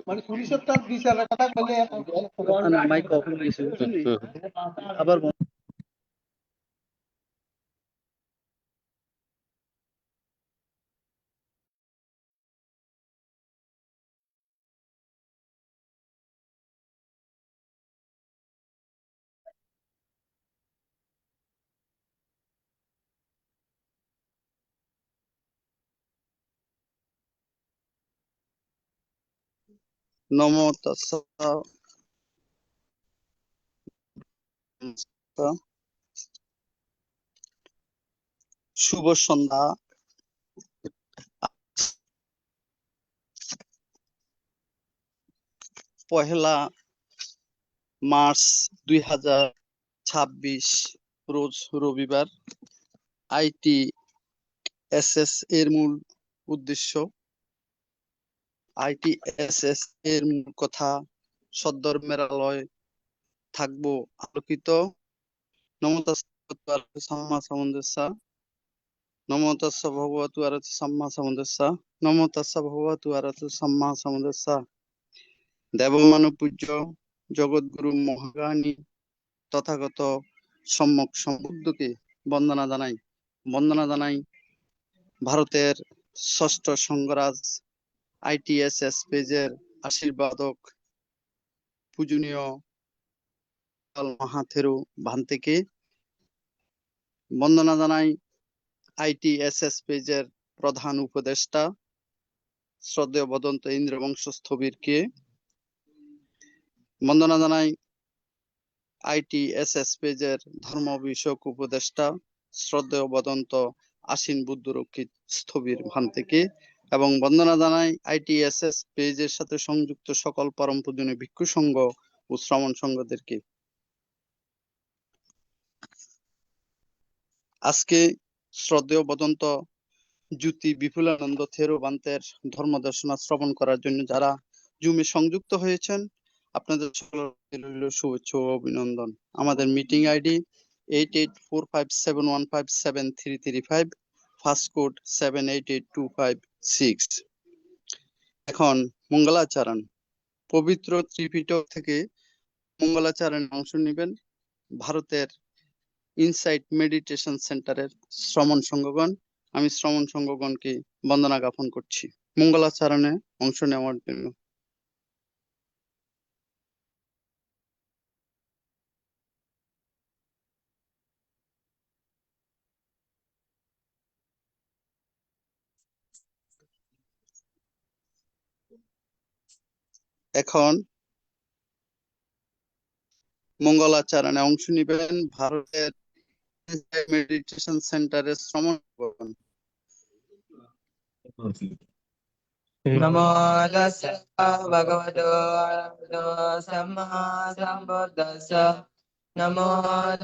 মানে পুলিশের তার বিচারের কথা বলে মাইক অফ হয়ে গেছে আবার নমো তাস্সা শুভ সন্ধ্যা। পহেলা মার্চ 2026 রোজ রবিবার। ITSS এর মূল উদ্দেশ্য, ITSS এর মূল কথা, সদ্ধর্মের আলোয় থাকবো আলোকিত। নমো তাস্সা ভগবতু আরহাতু সাম্মা সাম্বুদ্দাসা। নমো তাস্সা ভগবতু আরহাতু সাম্মা সাম্বুদ্দাসা। নমো তাস্সা ভগবতু আরহাতু সাম্মা সাম্বুদ্দাসা। দেবমানব পূজ্য জগৎগুরু মহাজ্ঞানী তথাগত সম্যক সম্বুদ্ধকে বন্দনা জানাই। ভারতের ষষ্ঠ সংঘরাজ ITSS পেজের আশীর্বাদক পূজনীয় মাহাথেরু ভান্তেকে বন্দনা জানাই। ITSS পেজের প্রধান উপদেষ্টা শ্রদ্ধেয় বদন্ত ইন্দ্রবংশ স্থবিরকে বন্দনা জানাই। ITSS পেজের ধর্ম বিষয়ক উপদেষ্টা শ্রদ্ধেয় বদন্ত আশীন বুদ্ধরক্ষিত স্থবির ভান্তেকে এবং বন্দনা জানাই ITSS পেজের সাথে সংযুক্ত সকল পরম পূজনীয় ভিক্ষু সংঘ ও শ্রমণ সংঘদেরকে। আজকে শ্রদ্ধেয় বদন্ত জ্যোতি বিপুলানন্দ থেরো ভান্তের ধর্ম দর্শনা শ্রবণ করার জন্য যারা জুমে সংযুক্ত হয়েছেন, আপনাদের সকলের রইল শুভেচ্ছা ও অভিনন্দন। আমাদের মিটিং আইডি 884571573335, ফার্স্ট কোড 788256। এখন মঙ্গলাচরণ, পবিত্র ত্রিপিটক থেকে মঙ্গলাচরণে অংশ নেবেন ভারতের ইনসাইট মেডিটেশন সেন্টারের শ্রমণ সংঘগণ। আমি শ্রমণ সংঘগণকে বন্দনা জ্ঞাপন করছি মঙ্গলাচরণে অংশ নেওয়ার জন্য। এখন মঙ্গলাচরণে অংশ নেবেন ভারতের মেডিটেশন সেন্টারের শ্রমণ সংঘগণ। নমো তাস্সা ভগবতো আরহাতো সাম্মা সাম্বুদ্দাসা। নমো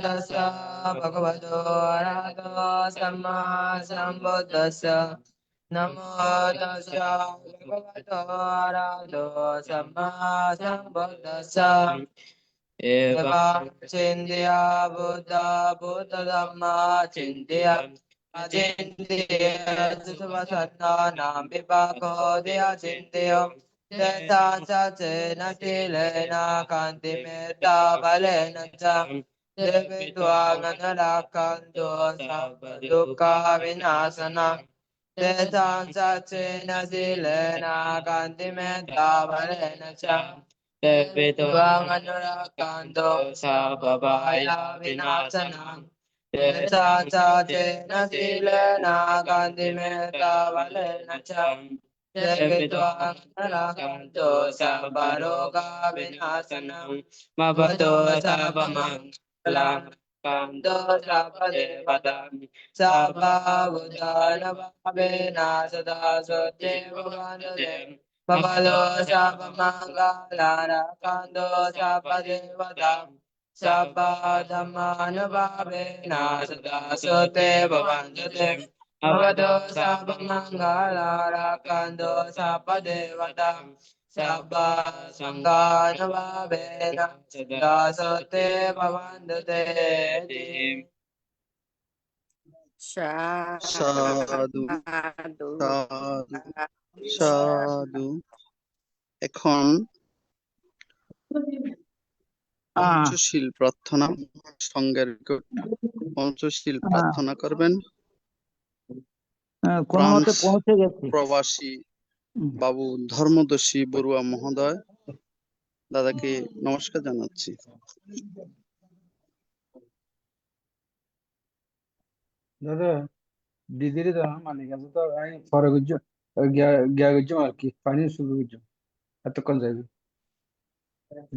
তাস্সা ভগবতো আরহাতো সাম্মা সাম্বুদ্দাসা। নমো তাস্সা ভগবতো আরহাতো Samaa সাম্বুদ্দাসা। এবাং চিন্তিয়া Buddha Buddha dhamma চিন্তিয়া Ajindaya Suvasanam Vipako Dya Chindaya Teta Chachena Silena Kanti Metta Valena Cham Devitva Manalakanto Sabbaduka Vinasana Teta Chachena Silena Kanti Metta Valena Cham Devitva Manalakanto Sabbabaya Vinasana Teta Chachena Silena Kanti Metta Valena Cham Devitva Manalakanto Sabbaroga Vinasanam Mavato Sabbamangalam Kanto Sabbadevatam Sabbavudana Bhavena Sada Sotevavandadem Mavato Sabbamangalara Kanto Sabbadevatam Sabba dhammana bhavena sada sote bhavandate Avado sabba mangala rakando sabba devata sabba samganavavena sadasate bhavantu te. সাধু সাধু সাধু সাধু। এখন পঞ্চশীল প্রার্থনা সঙ্গের নিকট পঞ্চশীল প্রার্থনা করবেন। কোন মতে ফ্রান্স পৌঁছে গেছি। প্রবাসী বাবু ধর্মদর্শী বড়ুয়া মহোদয়, দাদাকে নমস্কার জানাচ্ছি। দাদা দিদির তো মানে গেছে তো আমি পরে গুজো গিয়া গুজো আর কি পানি শুরু গুজো এতক্ষণ যাইবে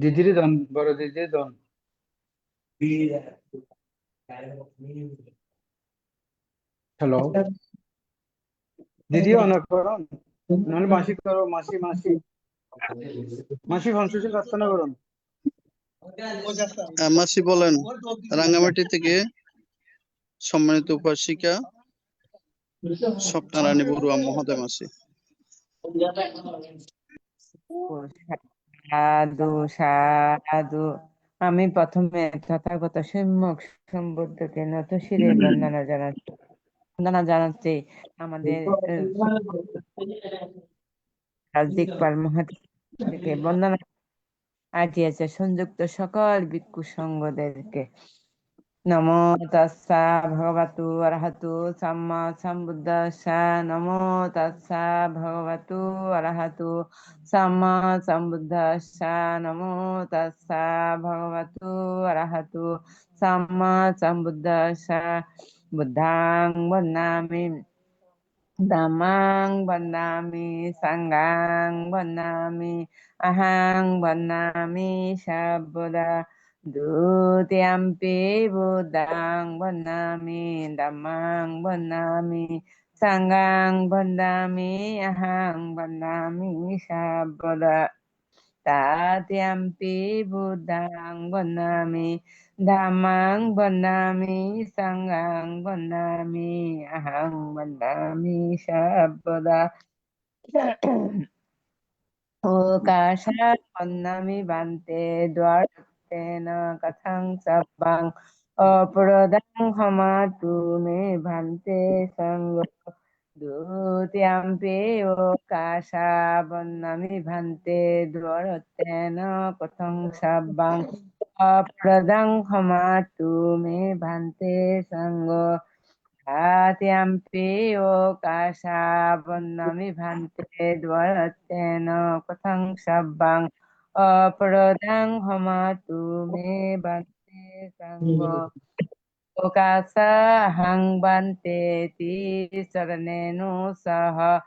দিদির দন বড় দিদির দন হ্যালো দিদিও অনেক করুন নাহলে মাসি করো মাসি মাসি মাসি পঞ্চশীল প্রার্থনা করুন। মাসি বলেন, রাঙ্গামাটি থেকে সম্মানিত উপাসিকা স্বপ্নারানী বড়ুয়া মহোদয় মাসি। সাধু সাধু। আমি প্রথমে তথাগত সম্যক সম্বুদ্ধকে নত শিরে বন্দনা জানাচ্ছি আমাদের দিকপাল মহাদেবকে বন্দনা আটিয়েছে সংযুক্ত সকল ভিক্ষু সংঘদেরকে। নমো তাস্সা ভগবতু অরহতু সাম্মা সম্বুদ্ধাস্সা। নমো তাস্সা ভগবতু অরহতু সাম্মা সম্বুদ্ধাস্সা। নমো তাস্সা ভগবতু অরহতু Samaa সম্বুদ্ধাস্সা। বুদ্ধাং বন্দামি Dhammang bandami, sanghang bandami, ahang bandami, sabbuddha. Dutiyampi buddhang bandami, dhammang bandami, sanghang bandami, ahang bandami, sabbuddha. Tatyampi buddhang bandami, dhammang bandami, sanghang bandami, ahang bandami, sabda. Okasha bandami bante dwartena kathang sabang apradang hamatu me bante sang. Dutiyampi okasha bandami bante dwartena kathang sabang apradang hamatu me bante sang. Atyampi okasha bandami bhante dvaratena kathang sabbang apradang hamatu me bhante sangho. Okasa hang bhante ti saranenu saha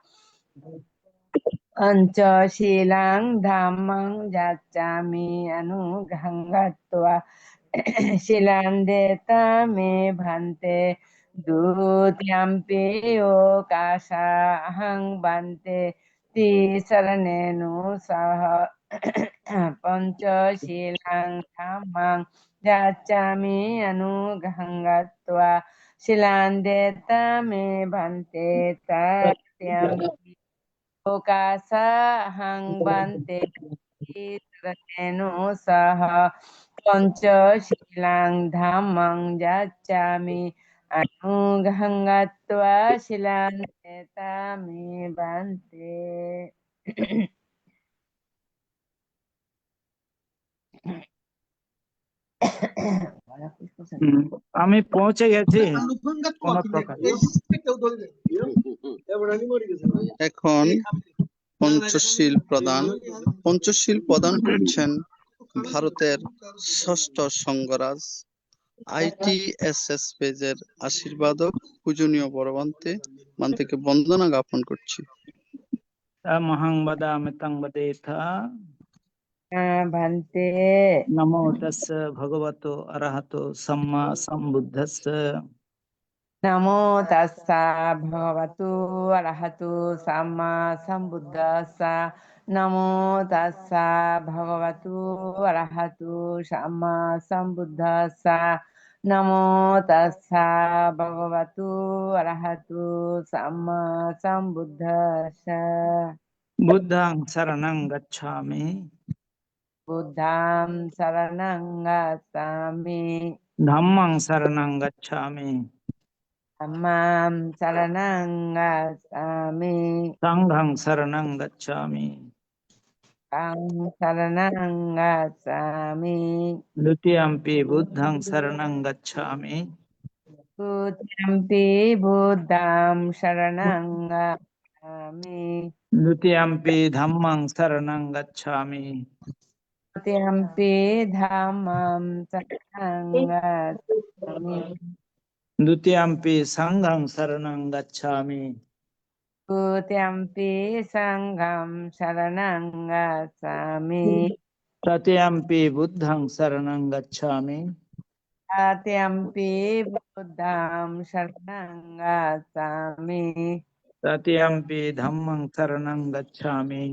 anca shilang dhammang jacchami anughangatva shilandeta me bhante dutiyampi okasha hang bhante ti saranenu saha pancha shilang dhammang jacchami anughangatva shilandeta me bhante tatyampi Okasa hang bante trateno saha pancha shilang dhammang jacchami anughangatva shilang me bante. আমি পৌঁছে গেছি কোন প্রকার। এখন পঞ্চশীল প্রদান করছেন ভারতের ষষ্ঠ সংঘরাজ ITSS পেজের আশীর্বাদক পূজনীয় বড়বান্তেকে বন্দনা জ্ঞাপন করছি। মহাং বদামি তং বদেথা Bante. নমো তাস্সা ভগবতো অরহতো Samaa সম্বুদ্ধস্সা। Namo tassa bhagavatu arahatu samma sambuddhassa. Namo tassa bhagavatu arahatu samma sambuddhassa. Namo tassa bhagavatu arahatu samma sambuddhassa. বুদ্ধাং শরণং গচ্ছামি বুদ্ধাং শরণং গচ্ছামি ধম্মং শরণং গচ্ছামিธัম্মাং শরণং গচ্ছামি সংঘং শরণং গচ্ছামি সাংঘং শরণং গচ্ছামি দ্বিতীয়ম্পি বুদ্ধং শরণং গচ্ছামি তুতিয়ম্পি বুদ্ধাং শরণং গচ্ছামি দ্বিতীয়ম্পি ধম্মং শরণং গচ্ছামি তুতিয়ম্পি ধাম্মাং শরণং গচ্ছামি দ্বিতীয়ম্পি সংঘং শরণং গচ্ছামি তুতিয়ম্পি সাংঘং শরণং গচ্ছামি তৃতীয়ম্পি বুদ্ধং শরণং গচ্ছামি তৃতীয়ম্পি বুদ্ধাং শরণং গচ্ছামি তৃতীয়ম্পি ধম্মং শরণং গচ্ছামি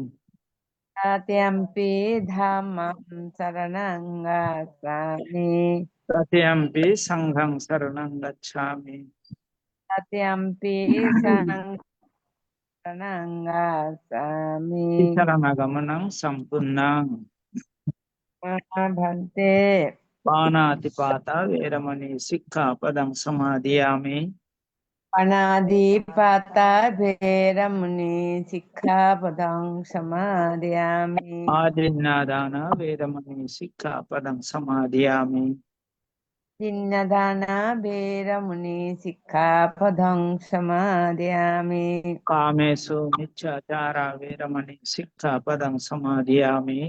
তৃতীয়ম্পি ধাম্মাং শরণং গচ্ছামি তৃতীয়ম্পি সংঘং শরণং গচ্ছামি তৃতীয়ম্পি সাংঘং শরণং গচ্ছামি শরণাগমনং সম্পূর্ণং ভন্তে পানাতিপাতা বেরমণি শিক্ষাপদং সমাদিয়ামি পানাতিপাতা ভেরমণি শিক্ষাপদং সমাদিয়ামি আদিন্নাদানা বেরমণি শিক্ষাপদং সমাদিয়ামি জিন্নদানা ভেরমণি শিক্ষাপদং সমাদিয়ামি कामेषु मिच्छाचारा वेरमणि शिक्षापदं समादियामि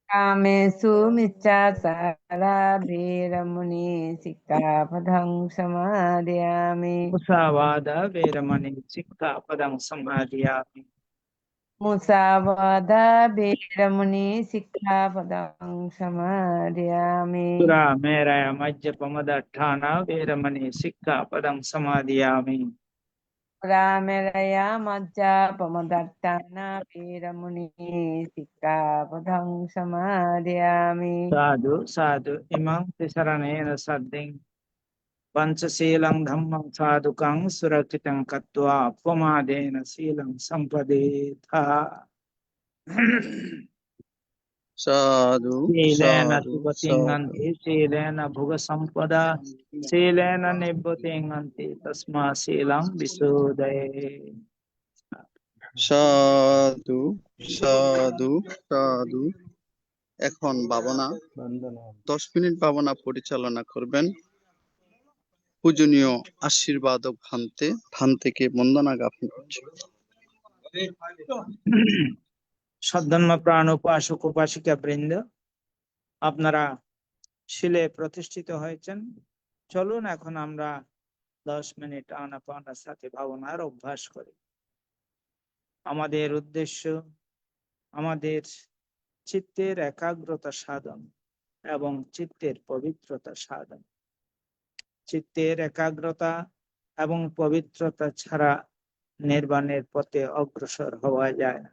कामेषु मिच्छाचारा भेरमणि शिक्षापदं समादियामि मुसावादा वेरमणि शिक्षापदं समादियामि मुसावादा भेरमणि शिक्षापदं समादियामि सुरा मेरय मज्जपमदट्ठाना वेरमणि शिक्षापदं समादियामि रामरया मज्जापमदत्ताना भेरमणि शिक्षापदं समादियामि साधु साधु इमं तिसरणेन सद्दिं पंचशीलं धम्मं साधुकं सुरक्षितं कृत्वा अपमादेन शीलं सम्पदेथा সাধু शीलेन সাধু সাধু सुपतिङन्ति शीलेन भुगसम्पदा शीलेन निभृतिङन्ति तस्मात् शीलं विशोधये সাধু সাধু সাধু। এখন ভাবনা বন্দনা 10 মিনিট ভাবনা পরিচালনা করবেন পূজনীয় আশীর্বাদক ভান থেকে বন্দনা জ্ঞাপন করছে। সদ্ধর্ম প্রাণ উপাসক উপাসিকা বৃন্দ, আপনারা শিলে প্রতিষ্ঠিত হয়েছেন। চলুন এখন আমরা 10 মিনিট আনাপানার সাথে ভাবনার অভ্যাস করি। আমাদের উদ্দেশ্য আমাদের চিত্তের একাগ্রতা সাধন এবং চিত্তের পবিত্রতা সাধন। চিত্তের একাগ্রতা এবং পবিত্রতা ছাড়া নির্বাণের পথে অগ্রসর হওয়া যায় না।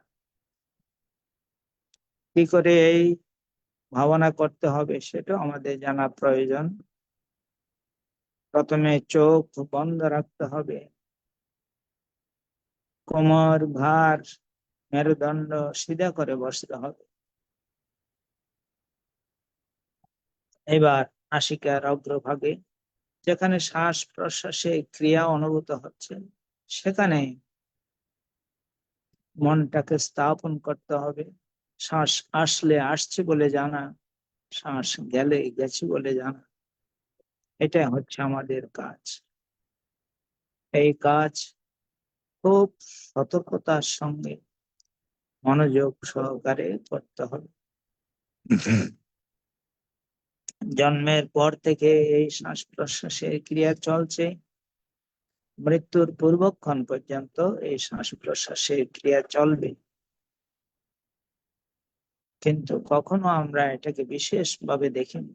কি করে এই ভাবনা করতে হবে সেটা আমাদের জানা প্রয়োজন। প্রথমে চোখ বন্ধ রাখতে হবে, কোমর ঘাড় মেরুদণ্ড সিধা করে বসতে হবে। এবার নাসিকার অগ্রভাগে যেখানে শ্বাস প্রশ্বাসে ক্রিয়া অনুভূত হচ্ছে সেখানে মনটাকে স্থাপন করতে হবে। শ্বাস আসলে আসছে বলে জানা, শ্বাস গেলে গেছে বলে জানা, এটা হচ্ছে আমাদের কাজ। এই কাজ খুব সতর্কতার সঙ্গে মনোযোগ সহকারে করতে হবে। জন্মের পর থেকে এই শ্বাস প্রশ্বাসের ক্রিয়া চলছে, মৃত্যুর পূর্বক্ষণ পর্যন্ত এই শ্বাস প্রশ্বাসের ক্রিয়া চলবে। কিন্তু কখনো আমরা এটাকে বিশেষভাবে দেখিনি।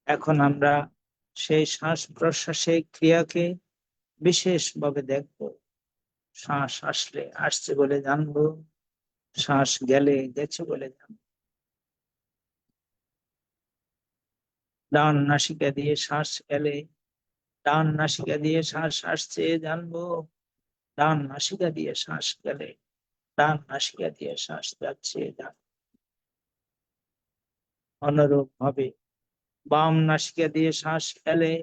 এখন আমরা সেই শ্বাস প্রশ্বাসের ক্রিয়াকে বিশেষভাবে দেখব। শ্বাস আসলে আসছে বলে জানবো, শ্বাস গেলে গেছে বলে জানবো। ডান নাসিকা দিয়ে শ্বাস গেলে ডান নাসিকা দিয়ে শ্বাস আসছে জানবো, ডান নাসিকা দিয়ে শ্বাস গেলে ডান নাসিকা দিয়ে শ্বাস যাচ্ছে অনুরূপ ভাবে বাম নাসিকা দিয়ে শ্বাস এলে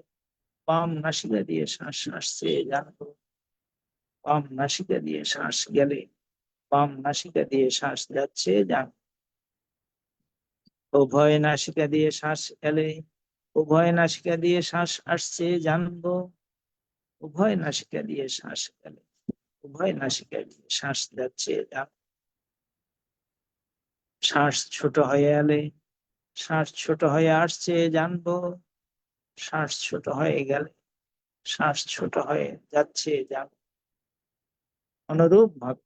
বাম নাসিকা দিয়ে শ্বাস আসছে জানবো, বাম নাসিকা দিয়ে শ্বাস গেলে বাম নাসিকা দিয়ে শ্বাস যাচ্ছে জানবো। উভয় নাসিকা দিয়ে শ্বাস এলে উভয় নাসিকা দিয়ে শ্বাস আসছে জানবো, উভয় নাসিকা দিয়ে শ্বাস গেলে উভয় নাসিকা দিয়ে শ্বাস যাচ্ছে জানবো। শ্বাস ছোট হয়ে এলে শ্বাস ছোট হয়ে আসছে জানবো, শ্বাস ছোট হয়ে গেলে শ্বাস ছোট হয়ে যাচ্ছে জানবো। অনুরূপ ভাবে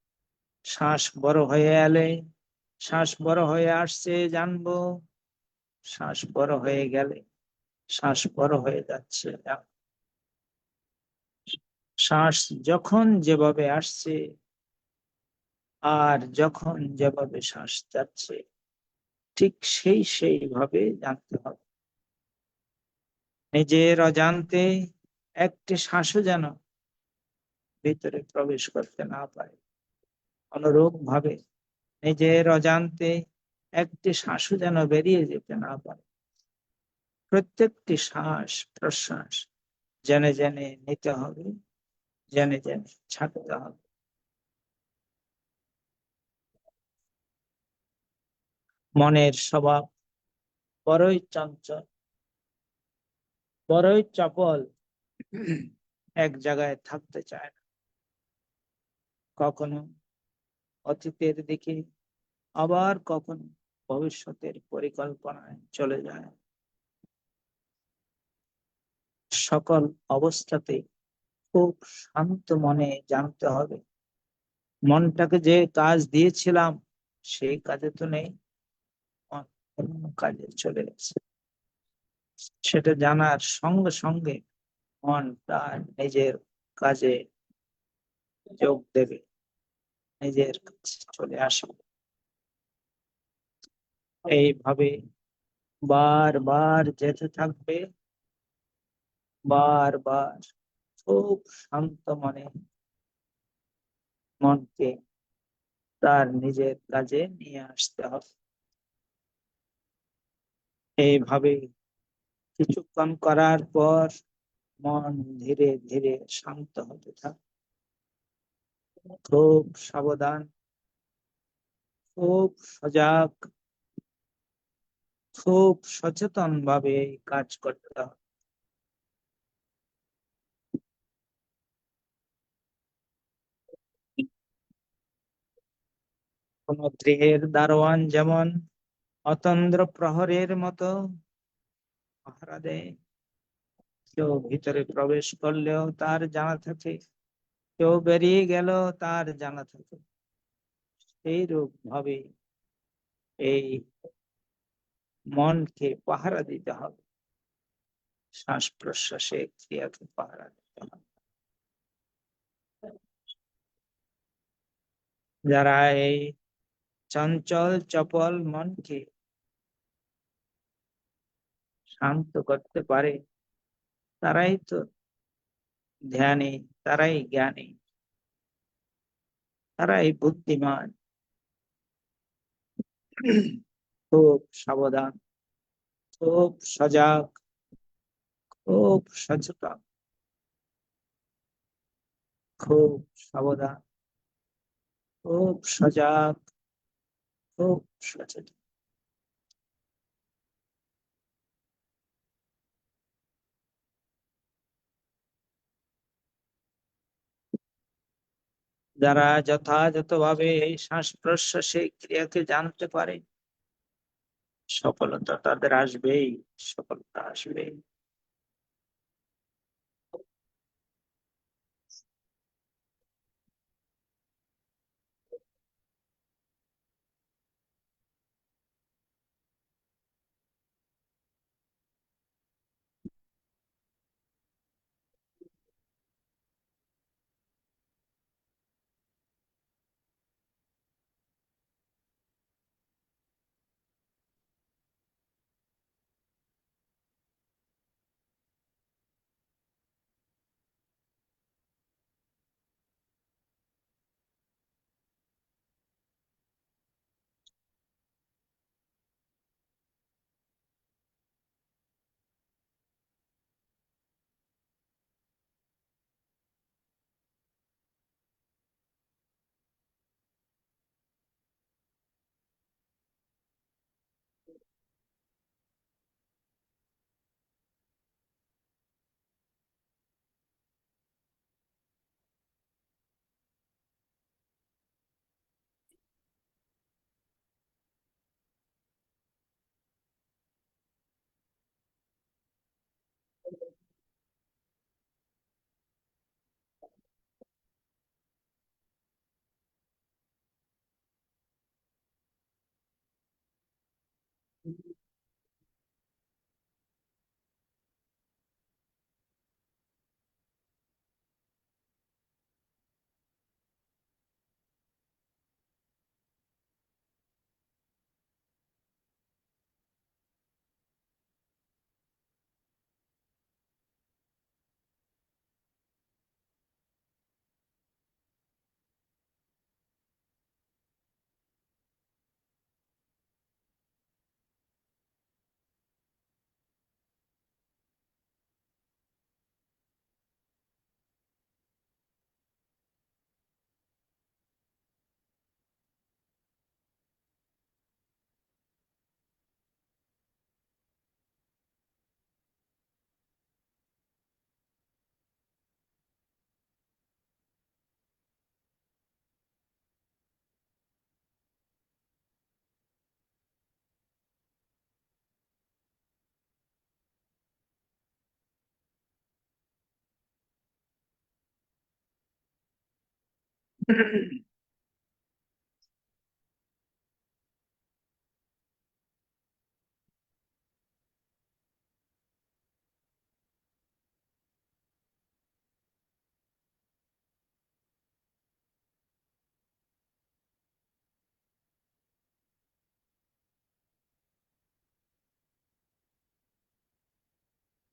শ্বাস বড় হয়ে এলে শ্বাস বড় হয়ে আসছে জানবো, শ্বাস বড় হয়ে গেলে শ্বাস বড় হয়ে যাচ্ছে জানবো। শ্বাস যখন যেভাবে আসছে আর যখন যেভাবে শ্বাস যাচ্ছে ঠিক সেইভাবে জানতে হবে। নিজের অজান্তে একটি শ্বাসও যেন ভিতরে প্রবেশ করতে না পারে। অনুরূপ ভাবে নিজের অজান্তে একটি শ্বাসও যেন বেরিয়ে যেতে না পারে। প্রত্যেকটি শ্বাস প্রশ্বাস জেনে জেনে নিতে হবে, জেনে জেনে ছাড়তে হবে। মনের স্বভাব বড়ই চঞ্চল, বড়ই চপল, এক জায়গায় থাকতে চায় না। কখনো অতীতের দিকে আবার কখনো ভবিষ্যতের পরিকল্পনায় চলে যায়। সকল অবস্থাতে খুব শান্ত মনে জানতে হবে মনটাকে যে কাজ দিয়েছিলাম সেই কাজে তো নেই, মন অন্য কাজে চলে গেছে। সেটা জানার সঙ্গে সঙ্গে মন তার নিজের কাজে যোগ দেবে, নিজের কাছে চলে আসবে। এইভাবে বারবার যেতে থাকবে, বারবার খুব শান্ত মনে মনকে তার নিজের কাজে নিয়ে আসতে হবে। এইভাবে কিছুক্ষণ করার পর মন ধীরে ধীরে শান্ত হতে থাকে। খুব সাবধান, খুব সজাগ, খুব সচেতন ভাবে কাজ করতে হবে। কোন গৃহের দারোয়ান যেমন অতন্দ্র প্রহরের মতো পাহারা দেয়, কেউ ভিতরে প্রবেশ করলেও তার জানা থাকে, কেউ বেরিয়ে গেল তার জানা থাকে। এইরূপ ভাবে এই মনকে পাহারা দিতে হবে, শ্বাস প্রশ্বাসে ক্রিয়াকে পাহারা দিতে হবে। যারা এই চঞ্চল চপল মনকে শান্ত করতে পারে তারাই তো ধ্যানী, তারাই জ্ঞানী, তারাই বুদ্ধিমান। খুব সাবধান, খুব সজাগ, খুব সচেতন, খুব সাবধান, খুব সজাগ, খুব সচেতন। যারা যথাযথভাবে এই শ্বাস প্রশ্বাসের ক্রিয়াকে জানতে পারে সফলতা তাদের আসবেই, সফলতা আসবেই।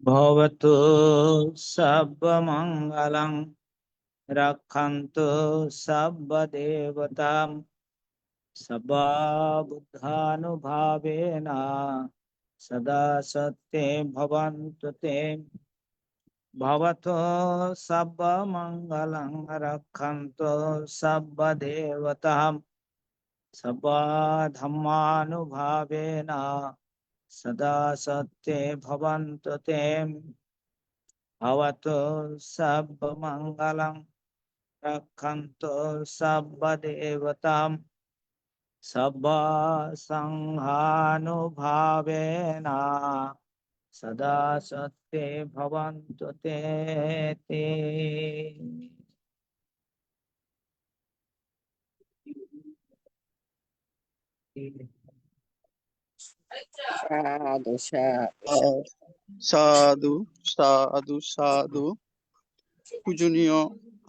भवतु सर्वमङ्गलं रक्षन्तु सर्वदेवतां सदा बुद्धानुभावेन सदा सत्ये भवन्तु ते भवतु सर्वमङ्गलं रक्षन्तु सर्वदेवतां सदा धर्मानुभावेन सदा सत्ये भवन्तु ते भवतु सर्वमङ्गलं रक्षन्तु सर्वदेवतां सदा सङ्घानुभावेन सदा सत्ये भवन्तु ते ते। সাধু সাধু সাধু সাধু সাধু। পূজনীয়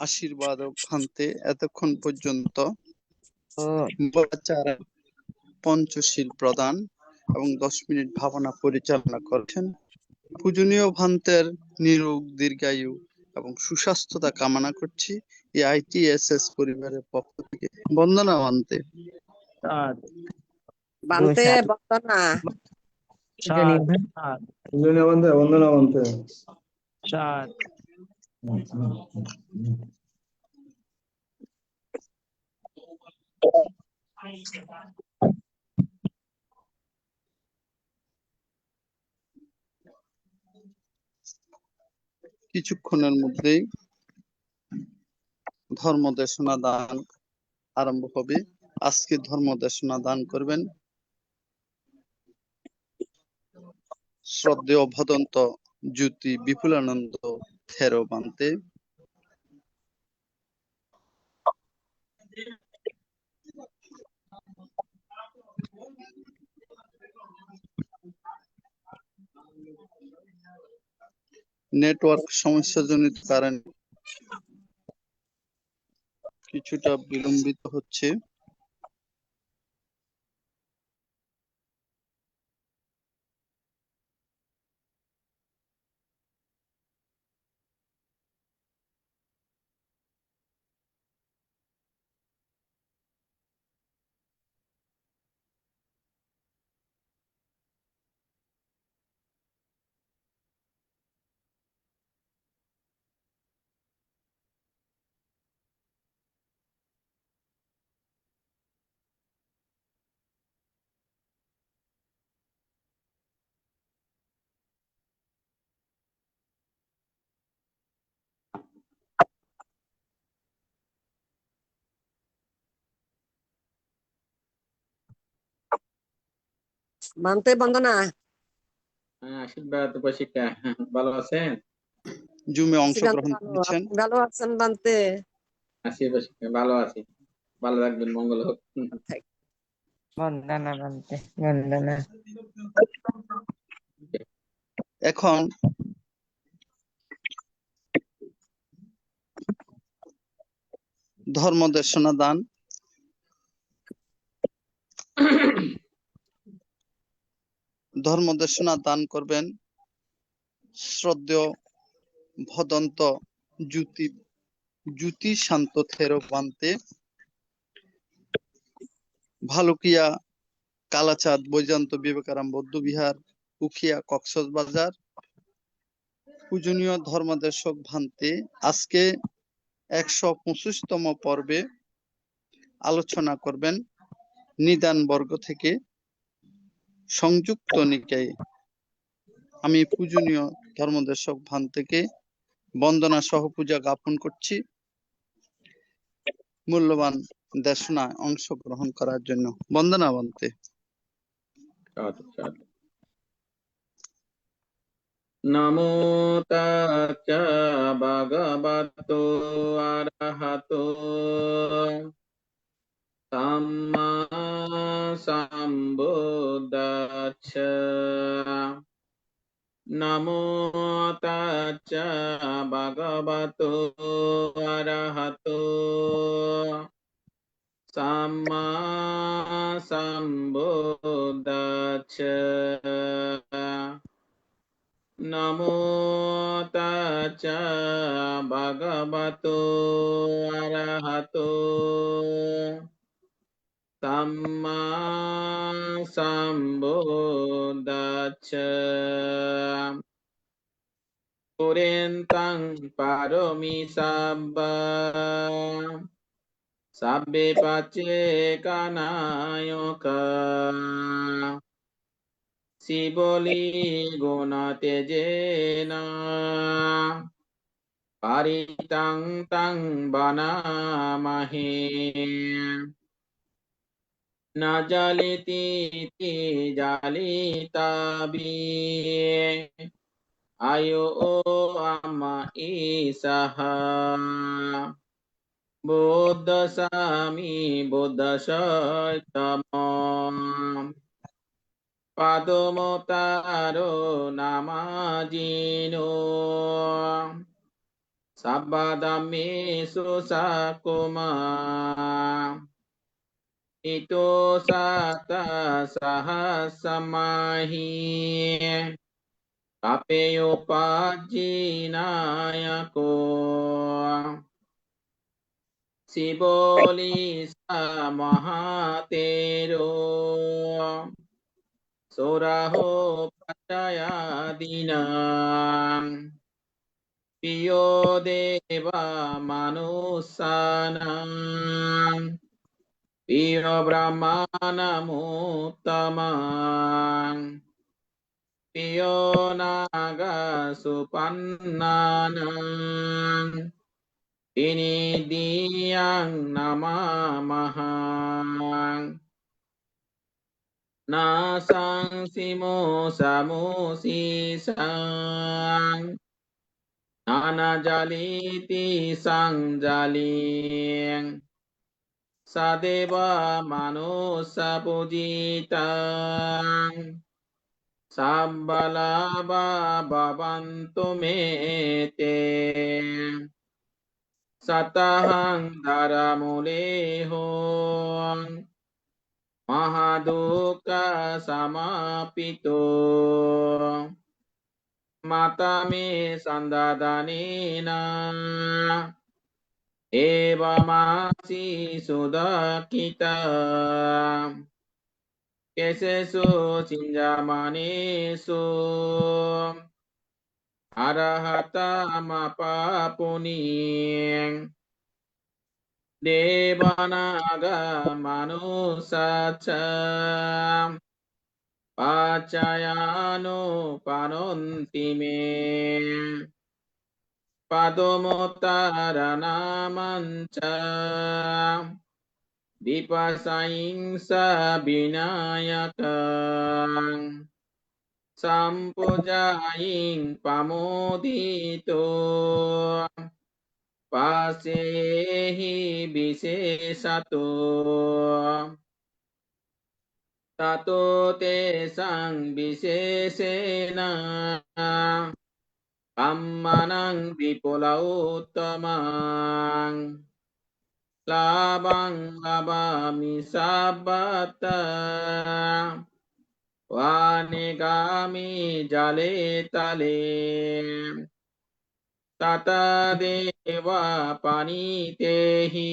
আশীর্বাদ ভান্তে এতক্ষণ পর্যন্ত আচার্য পঞ্চশীল প্রদান এবং 10 মিনিট ভাবনা পরিচালনা করেছেন। পূজনীয় ভান্তের নিরোগ দীর্ঘায়ু এবং সুস্বাস্থ্যতা কামনা করছি এই ITSS পরিবারের পক্ষ থেকে। বন্দনা ভান্তে। বান্তে বন্দনা বন্দনা বন্দে কিছুক্ষণের মধ্যেই ধর্ম দেশনা দান আরম্ভ হবে। আজকে ধর্ম দেশনা দান করবেন শ্রদ্ধেয় ভদন্ত জ্যোতি বিপুলানন্দ থেরো বান্তে। নেটওয়ার্ক সমস্যাজনিত কারণে কিছুটা বিলম্বিত হচ্ছে। বান্তে বন্দনা আশীর্বাদ উপাসিকা ভালো আছেন? জুমে আছি বান্তে অংশগ্রহণ ভালো। করেছেন। আপনি ভালো আছেন বান্তে? আশীর্বাদ ভালো আছি, ভালো থাকবেন, মঙ্গল হোক। বন্দনা বান্তে বন্দনা। এখন ধর্মদেশনা দান। ধর্মদেশনা দান করবেন শ্রদ্ধেয় ভদন্ত জ্যোতি শান্ত থেরো বান্তে, ভালুকিয়া কালাচাঁদ বৈজয়ন্ত বিবেকারাম বৌদ্ধবিহার, উখিয়া কক্সবাজার। পূজনীয় ধর্মদেশক ভান্তে, আজকে 125তম পর্বে আলোচনা করবেন নিদান বর্গ থেকে সংযুক্ত নিকায়ে। আমি পূজনীয় ধর্মদেশক ভান্তেকে বন্দনা সহ পূজা জ্ঞাপন করছি মূল্যবান দেশনায় অংশগ্রহণ করার জন্য। বন্দনা ভান্তে। সাধু সাধু। নমো তাচ্চা ভগবতো আরহাতো সাম্মা সম্বুদ্ধাচ্ছা। নমো তাচ্চা ভগবতো আরহাতো সাম্মা সম্বুদ্ধাচ্ছা। নমো তাচ্চা ভগবতো আরহাতো সাম্মা সম্বুদ্ধাচ্ছা। পুরেন্তাং পারমি সাব্বা সাব্বে পাচেকা নায়কা শিবলি গুণ তেজেনা পারিতাং তাং বনামহে। না জালিতি জালিতাবি আয়ো আমা ইসাহা। বুদ্ধ স্বামী বুদ্ধ সৈতম পাদমতারো নামাজিনো সাব্বাদামেষু সাকুমা ইতো সাতা সহসমাহি কাপেয় পাজ্জিনায়কো শিবলি মহাতেরো সোরাহো পাচয়াদিনা প্রিয় দেবা মানুষানাং প্রিয় ব্রাহ্মণমুত্তমাং প্রিয় নাগা সুপন্নানাং বিনিদিয়াং নামামহাং। নাসাং সিমো সামুসিসাং নানা জালিতি সংজালিং সাদেবা মানুষা পূজিতাং সাব্বালাবা ভবন্তু মেতে। সতহং ধরমূলেহো মহাদুঃখা সমাপিতো মাতা মে সন্দাদানেনা এবমাসি সুদকিতা কেশেষু চিঞ্জামানেষু আরহতামাপাপুনি দেবানাগা মানুষাচ্ছা পাচয়ানো পানন্তি মে পাদমতারনামাঞ্চা বিপাশাইংসা বিনায়কাং সম্পূজায়িং পামোদিতো পাশেহি বিশেষাতো ततो तेषां विशेषेण कम्मनं विपुलौत्तमां लाभं लभामि साब्बत वानिगामि जले तले ततदेव पनीतेहि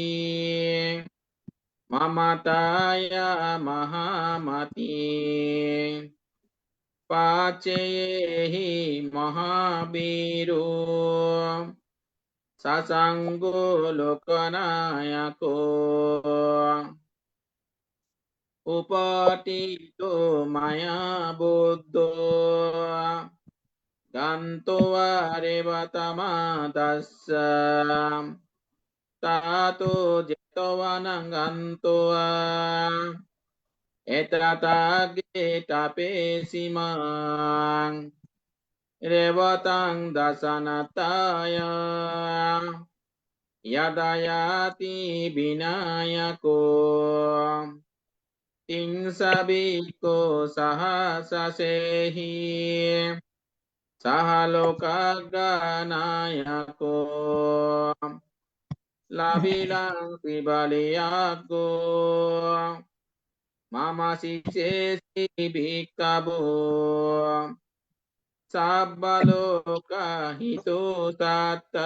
ममताय महामती पाचयेहि महावीरो ससङ्गो लोकनायको उपटितो मया बुद्धो गन्तोवा रेवतमादस्स तातो जेतवानं गन्तोवा एततागे तापेसिमां रेवतां दशनताय यदा याति विनायको तिंसबिको सहससेहि सह लोकगणायको लाभिलं शिवलियागो मम शिष्येसि भिक्खवो सब्बलोकहितो तत्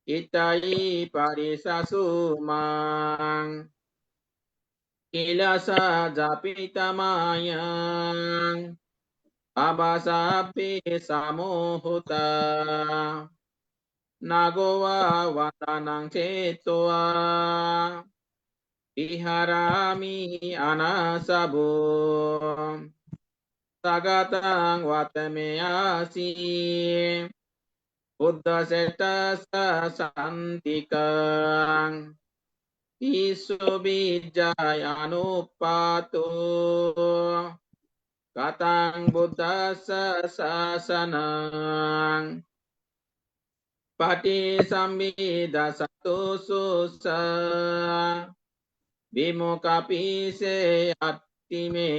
इतयि परिससु मां किल स जपितमायं अवसापि समोहुता नागोवा वदनं चेत्वा विहरामि अनासभो सगतं वतमेयासि बुद्धसेटसन्तिकं ईशुबीजायानुपातो कथं बुद्धस्य शासनं पटिसंविदसतोषु स विमुखपिसे अत्तिमे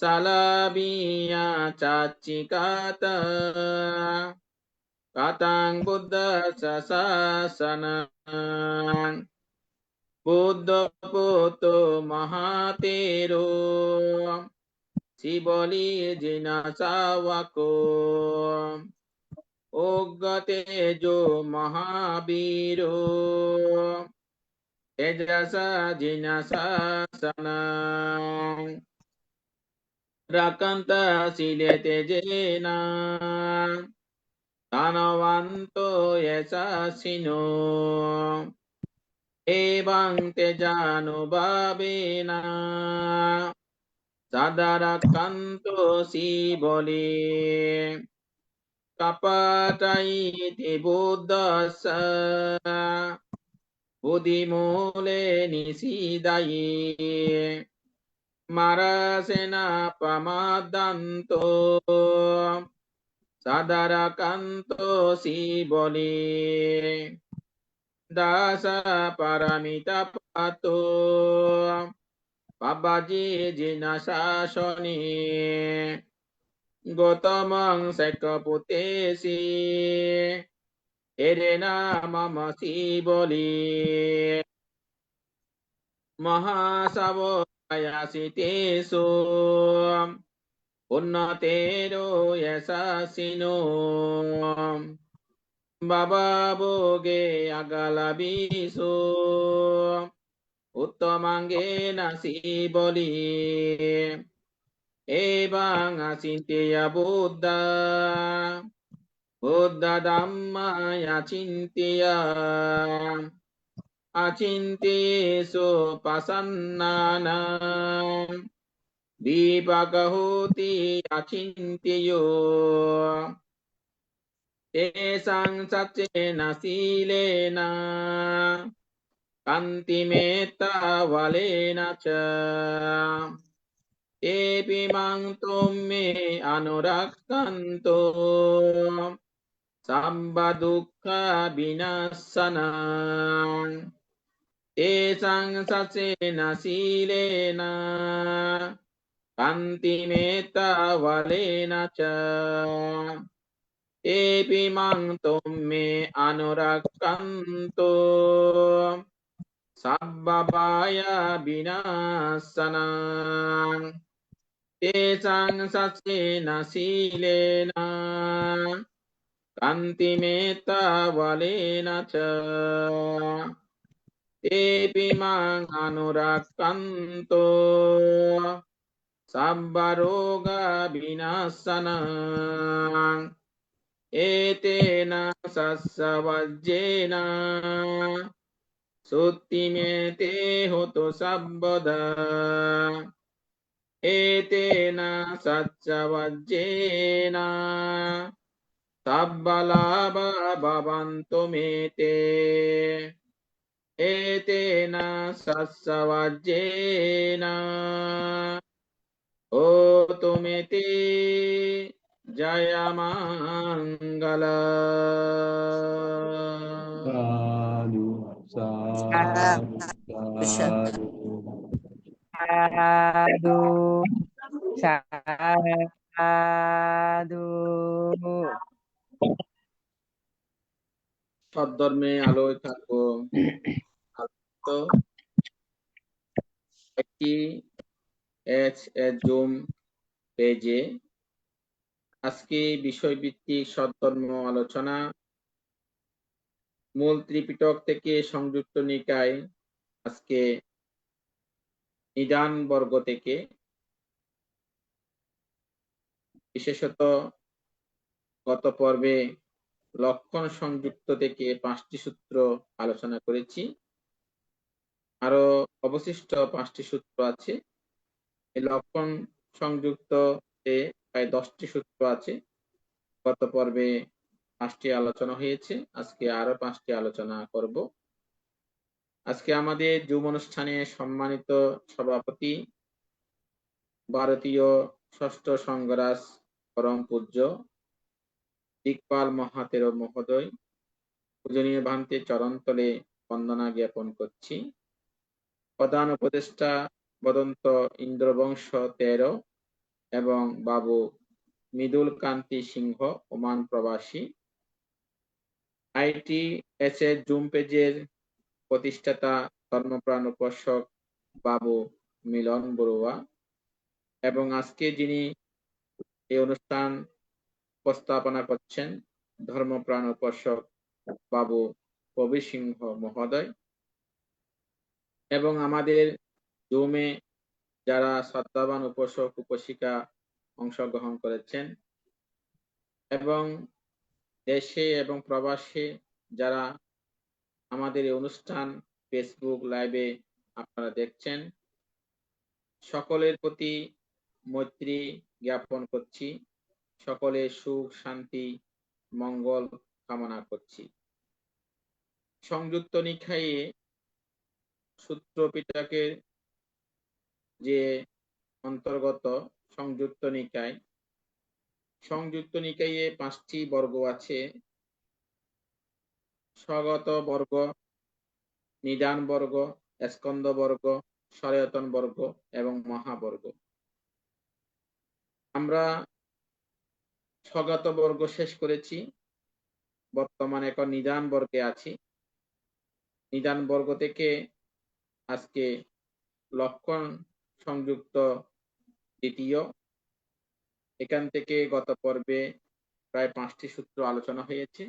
सलबिया चाचिकात कथं बुद्धस्य शासनं बुद्धपुतो महातेरो शिवली जिनसावको उग्रतेजो महावीरो तेजसा जिनशासनं रकन्त शीले तेजेन धनवन्तो यशस्विनो एवं तेजानुभावेन सदा रक्षन्तो शिवली कपटैति बुद्धस्य बुद्धिमूले निषीदये मरसेन प्रमादन्तो सदा रक्षन्तो शिवली दास परमितपातो पब्बजी जिनशासने गौतमं शैकपुतेसि एरेना मम शिवली महासवोयसितेषु उन्नतेरो यशस्विनो भवभोगे अगलभिषु उत्तमाङ्गेन शिवली एवं अचिन्त्य बुद्धधम्माय चिन्त्य अचिन्त्येषु प्रसन्नानां दीपकहोति अचिन्त्यो तेषां सचेन शीलेन कान्तिमेत्तावलेन च तेऽपि मां त्वं मे अनुरक्षन्तो सर्वदुःखविनाशनं তেষাং সচেন শীলেন কান্তিমেতাবলেন চ তেপি মাং ত্বম মে অনুরক্ষন্তু সাব্বাপায়া বিনাশনাং তেষাং সচেন শীলেন কান্তিমেতাবলেন চ তেপি মাং অনুরক্ষন্তু সাব্বারোগা বিনাশনাং এতেন সস্যবজ্জেন সুত্তিমেতে হতো সাব্বদা এতেন সস্যবজ্জেন সাব্বালাভা ভবন্তু মেতে এতেন সস্যবজ্জেন হোতু মেতে জয়মঙ্গলা। সাধু সাধু সাধু। সাধু সাধু। সদ্ধর্মে আলোয় থাকবো। তো একটি জুম পেজে আজকে বিষয়ভিত্তিক সদ্ধর্ম আলোচনা, মূল ত্রিপিটক থেকে সংযুক্ত নিকায়, আজকে নিদান বর্গ থেকে, বিশেষত গত পর্বে লক্ষণ সংযুক্ত থেকে 5টি সূত্র আলোচনা করেছি। আরো অবশিষ্ট 5টি সূত্র আছে। এই লক্ষণ সংযুক্ত প্রায় 10টি সূত্র আছে। গত পর্বে 5টি আলোচনা হয়েছে, আজকে আরো 5টি আলোচনা করব। আজকে আমাদের জুম অনুষ্ঠানে সম্মানিত সভাপতি ভারতীয় ষষ্ঠ সংঘরাজ পরম পূজ্য দিকপাল মহাতের মহোদয়, পূজনীয় ভান্তে চরণতলে বন্দনা জ্ঞাপন করছি। প্রধান উপদেষ্টা বদন্ত ইন্দ্রবংশ 13 এবং বাবু মৃদুল কান্তি সিংহ, ওমান প্রবাসী, ITSS জুম পেজের প্রতিষ্ঠাতা ধর্মপ্রাণ উপাসক বাবু মিলন বড়ুয়া, এবং আজকে যিনি এই অনুষ্ঠান উপস্থাপনা করছেন ধর্মপ্রাণ উপাসক বাবু কবির সিংহ মহোদয়, এবং আমাদের জুমে যারা শ্রদ্ধাবান উপাসক উপাসিকা অংশগ্রহণ করেছেন, এবং দেশে এবং প্রবাসে যারা আমাদের এই অনুষ্ঠান ফেসবুক লাইভে আপনারা দেখছেন, সকলের প্রতি মৈত্রী জ্ঞাপন করছি। সকলের সুখ শান্তি মঙ্গল কামনা করছি। সংযুক্ত নিকায়ে সূত্র পিটকের যে অন্তর্গত সংযুক্ত নিকায়, সংযুক্ত নিকায়ে 5টি বর্গ আছে: স্বগত বর্গ, নিদান বর্গ, স্কন্দ বর্গ, সনাতন বর্গ এবং মহাবর্গ। আমরা স্বগত বর্গ শেষ করেছি, বর্তমানে এখন নিদান বর্গে আছি। নিদান বর্গ থেকে আজকে লক্ষণ সংযুক্ত দ্বিতীয়, এখান থেকে গত পর্বে প্রায় 5টি সূত্র আলোচনা হয়েছে,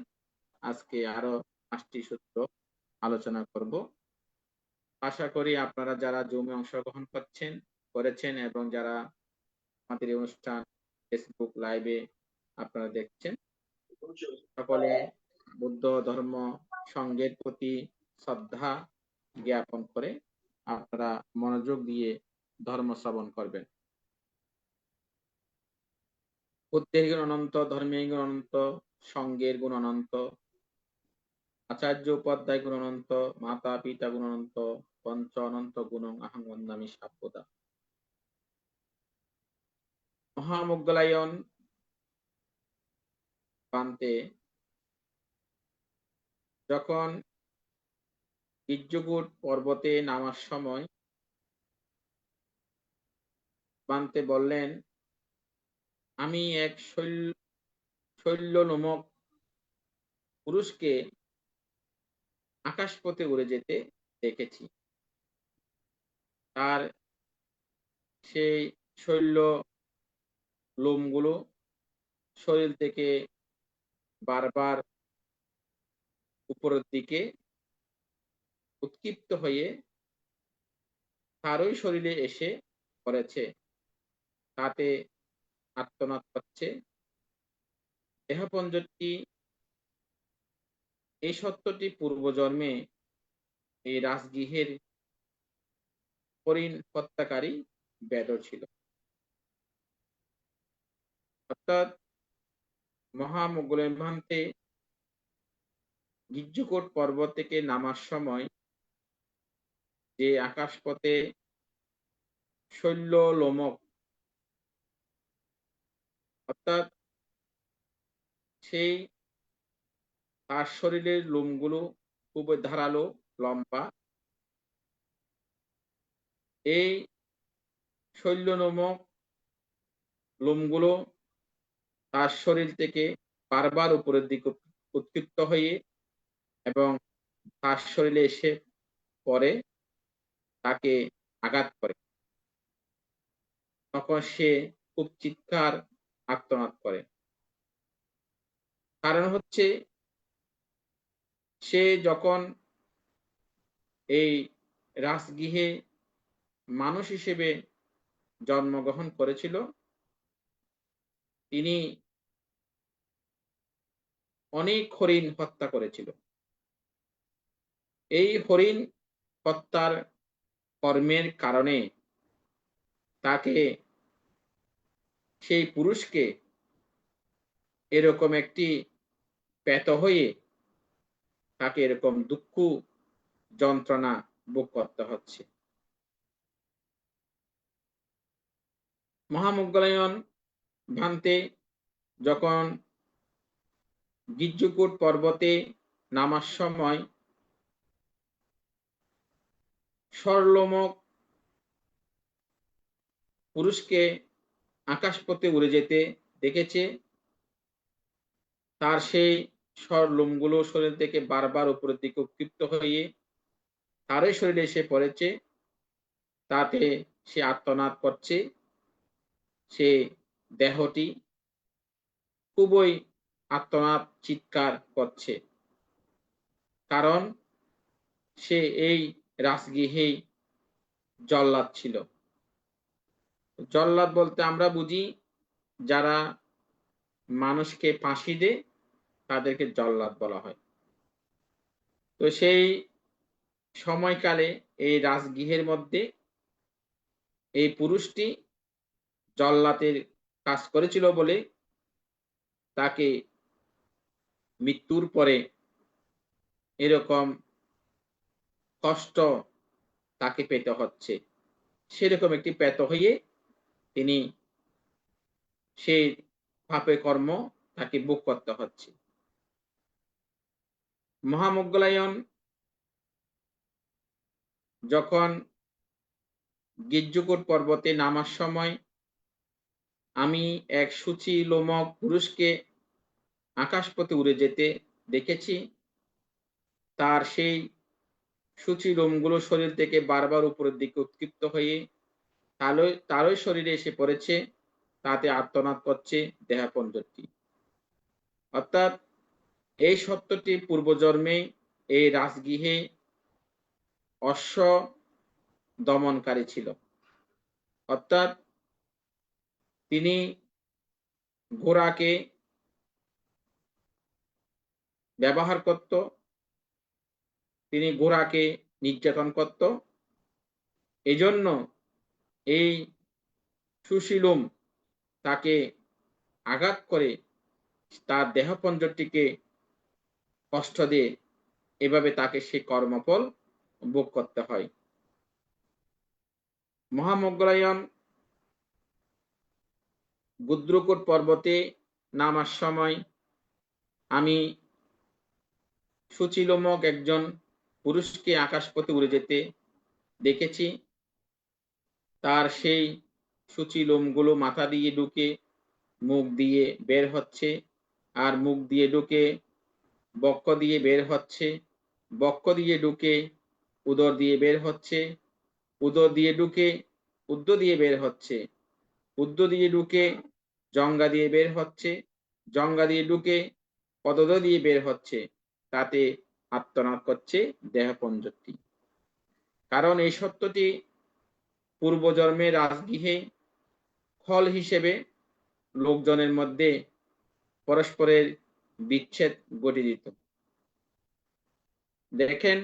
আজকে আরো 5টি সূত্র আলোচনা করব। আশা করি আপনারা যারা জুমে অংশগ্রহণ করেছেন এবং যারা আমাদের এই অনুষ্ঠান ফেসবুক লাইভে আপনারা দেখছেন, সকলে বুদ্ধ ধর্ম সংঘের প্রতি শ্রদ্ধা জ্ঞাপন করে আপনারা মনোযোগ দিয়ে ধর্ম শ্রবণ করবেন। বুদ্ধের গুণ অনন্ত, ধর্মের গুণ অনন্ত, সংঘের গুণ অনন্ত, আচার্য উপাধ্যায় গুণ অনন্ত, মাতা পিতা গুণ অনন্ত, পঞ্চ অনন্ত গুণং আহং বন্দামি সর্বদা। মহামোগ্গলায়ন প্রান্তে যখন গিজ্জকূট পর্বতে নামার সময় বানতে বললেন, আমি এক শৈল্যলোমক পুরুষকে আকাশপথে উড়ে যেতে দেখেছি। তার সেই শৈল্য লোমগুলো শরীর থেকে বারবার উপরের দিকে উৎক্ষিপ্ত হয়ে তারই শরীরে এসে পড়েছে, তাতে আর্তনাদ করছে। দেহপঞ্জরটি এই সত্যটি পূর্বজন্মে এই রাজগৃহের হরিণ হত্যাকারী বেদর ছিল। অর্থাৎ মহামোগলের ভ্রান্তে গিজ্জকূট পর্বত থেকে নামার সময় যে আকাশপথে শৈল্যলোমক, অর্থাৎ সেই তার শরীরের লোমগুলো খুবই ধারালো, লম্বা, এই শৈল্যলোমক লোমগুলো তার শরীর থেকে বারবার উপরের দিকে উৎক্ষিপ্ত হয়ে এবং তার শরীরে এসে পড়ে, তাকে আঘাত করে। তখন সে খুব চিৎকার আর্তনাদ করে। কারণ হচ্ছে সে যখন এই রাজগৃহে মানুষ হিসেবে জন্মগ্রহণ করেছিল, তিনি অনেক হরিণ হত্যা করেছিল। এই হরিণ হত্যার কর্মের কারণে তাকে, সেই পুরুষকে এরকম একটি পেত হয়ে তাকে এরকম দুঃখ যন্ত্রণা ভোগ করতে হচ্ছে। মহামোগলায়ন ভ্রান্তে যখন গিজ্জকূট পর্বতে নামার সময় শৈল্যলোমক পুরুষকে আকাশপথে উড়ে যেতে দেখেছে, তার সেই লোমগুলো শরীর থেকে বারবার উপরের দিকে উৎক্ষিপ্ত হয়ে তারই শরীরে এসে পড়েছে, তাতে সে আর্তনাদ করছে। সে দেহটি খুবই আর্তনাদ চিৎকার করছে, কারণ সে এই রাজগৃহেই জল্লাদ ছিল। জল্লাদ বলতে আমরা বুঝি যারা মানুষকে ফাঁসি দেয় তাদেরকে জল্লাদ বলা হয়। তো সেই সময়কালে এই রাজগৃহের মধ্যে এই পুরুষটি জল্লাদের কাজ করেছিল বলে তাকে মৃত্যুর পরে এরকম কষ্ট তাকে পেতে হচ্ছে। সেরকম একটি পেত হয়ে তিনি সেই পাপের কর্ম তাকে ভোগ করতে হচ্ছে। মহামোগলায়ন যখন গিজ্জকূট পর্বতে নামার সময় আমি এক সূচি লোমক পুরুষকে আকাশপথে উড়ে যেতে দেখেছি, তার সেই সূচি লোমগুলো শরীর থেকে বারবার উপরের দিকে উৎক্ষিপ্ত হয়ে তারই শরীরে এসে পড়েছে, তাতে আর্তনাদ করছে দেহপঞ্জরটি। অর্থাৎ এই সত্যটি পূর্বজন্মে এই রাজগৃহে অশ্ব দমনকারী ছিল। অর্থাৎ তিনি ঘোড়াকে ব্যবহার করত, তিনি ঘোড়াকে নির্যাতন করত। এজন্য এই সুশীলম তাকে আঘাত করে তার দেহপঞ্জরটিকে কষ্ট দিয়ে এভাবে তাকে সে কর্মফল ভোগ করতে হয়। মহামোগলায়ন গুদ্রকূট পর্বতে নামার সময় আমি সুচিলোমক একজন পুরুষকে আকাশপথে উড়ে যেতে দেখেছি। তার সেই সূচি লোমগুলো মাথা দিয়ে ঢুকে মুখ দিয়ে বের হচ্ছে, আর মুখ দিয়ে ঢুকে বক্ষ দিয়ে বের হচ্ছে, বক্ষ দিয়ে ঢুকে উদর দিয়ে বের হচ্ছে, উদর দিয়ে ঢুকে উদ্র দিয়ে বের হচ্ছে, উদ্র দিয়ে ঢুকে জঙ্গা দিয়ে বের হচ্ছে, জঙ্গা দিয়ে ঢুকে পদদ দিয়ে বের হচ্ছে। তাতে আত্মনাদ করছে দেহপঞ্জরটি। কারণ এই সত্যটি পূর্বজন্মে রাজগৃহে ফল হিসেবে লোকজনের মধ্যে পরস্পরের বিচ্ছেদ ঘটে দিত। দেখেন,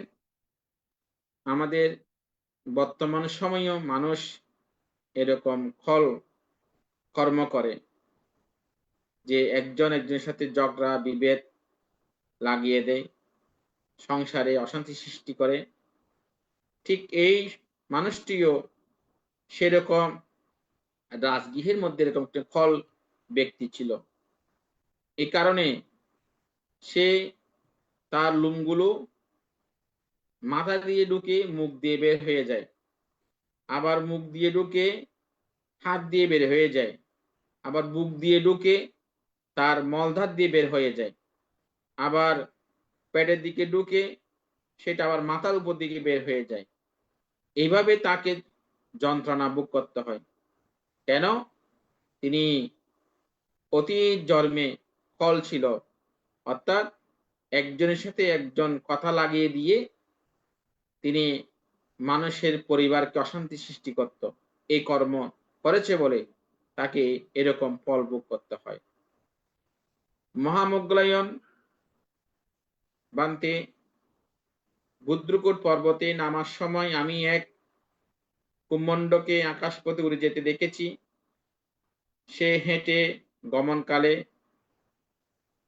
আমাদের বর্তমান সময়েও মানুষ এরকম খল কর্ম করে, যে একজন একজনের সাথে ঝগড়া বিভেদ লাগিয়ে দেয়, সংসারে অশান্তি সৃষ্টি করে। ঠিক এই মানুষটিও সেরকম রাজগৃহের মধ্যে এরকম একটা খল ব্যক্তি ছিল। এই কারণে সে তার লোমগুলো মাথা দিয়ে ঢুকে মুখ দিয়ে বের হয়ে যায়, আবার মুখ দিয়ে ঢুকে হাত দিয়ে বের হয়ে যায়, আবার বুক দিয়ে ঢুকে তার মলধার দিয়ে বের হয়ে যায়, আবার পেটের দিকে ঢুকে সেটা আবার মাথার উপর দিকে বের হয়ে যায়। এইভাবে তাকে যন্ত্রণা ভোগ করতে হয়। কেন? তিনি অতীত জন্মে ফল ছিল, অর্থাৎ একজনের সাথে একজন কথা লাগিয়ে দিয়ে তিনি মানুষের পরিবারকে অশান্তি সৃষ্টি করত। এই কর্ম করেছে বলে তাকে এরকম ফল ভোগ করতে হয়। মহামোগলায়ন বান্তে বুদ্রকূট পর্বতে নামার সময় আমি এক কুম্মণ্ডকে আকাশপথে উড়ে যেতে দেখেছি। সে হেঁটে গমনকালে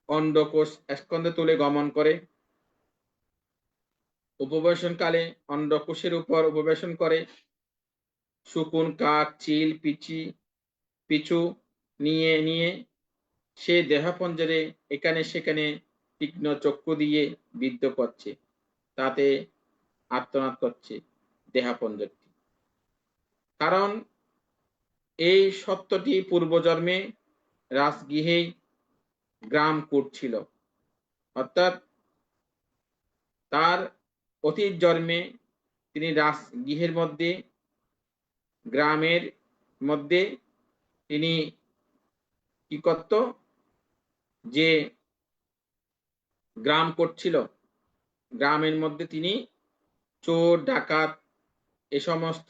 অন্ডকোষ স্কন্ধে তুলে গমন করে, উপবেশনকালে অন্ডকোষের উপর উপবেশন করে, শকুন, কাক, চিল, পিছু নিয়ে নিয়ে সে দেহপঞ্জরে এখানে সেখানে তীক্ষ্ণ চক্ষু দিয়ে বিদ্ধ করছে, তাতে আর্তনাদ করছে দেহপঞ্জরটি। কারণ এই সত্যটি পূর্বজন্মে রাজগৃহে গ্রাম কূট ছিল, অর্থাৎ তার অতীত জন্মে তিনি রাজগৃহের মধ্যে গ্রামের মধ্যে তিনি কি করত, যে গ্রাম করছিল, গ্রামের মধ্যে তিনি চোর ডাকাত এ সমস্ত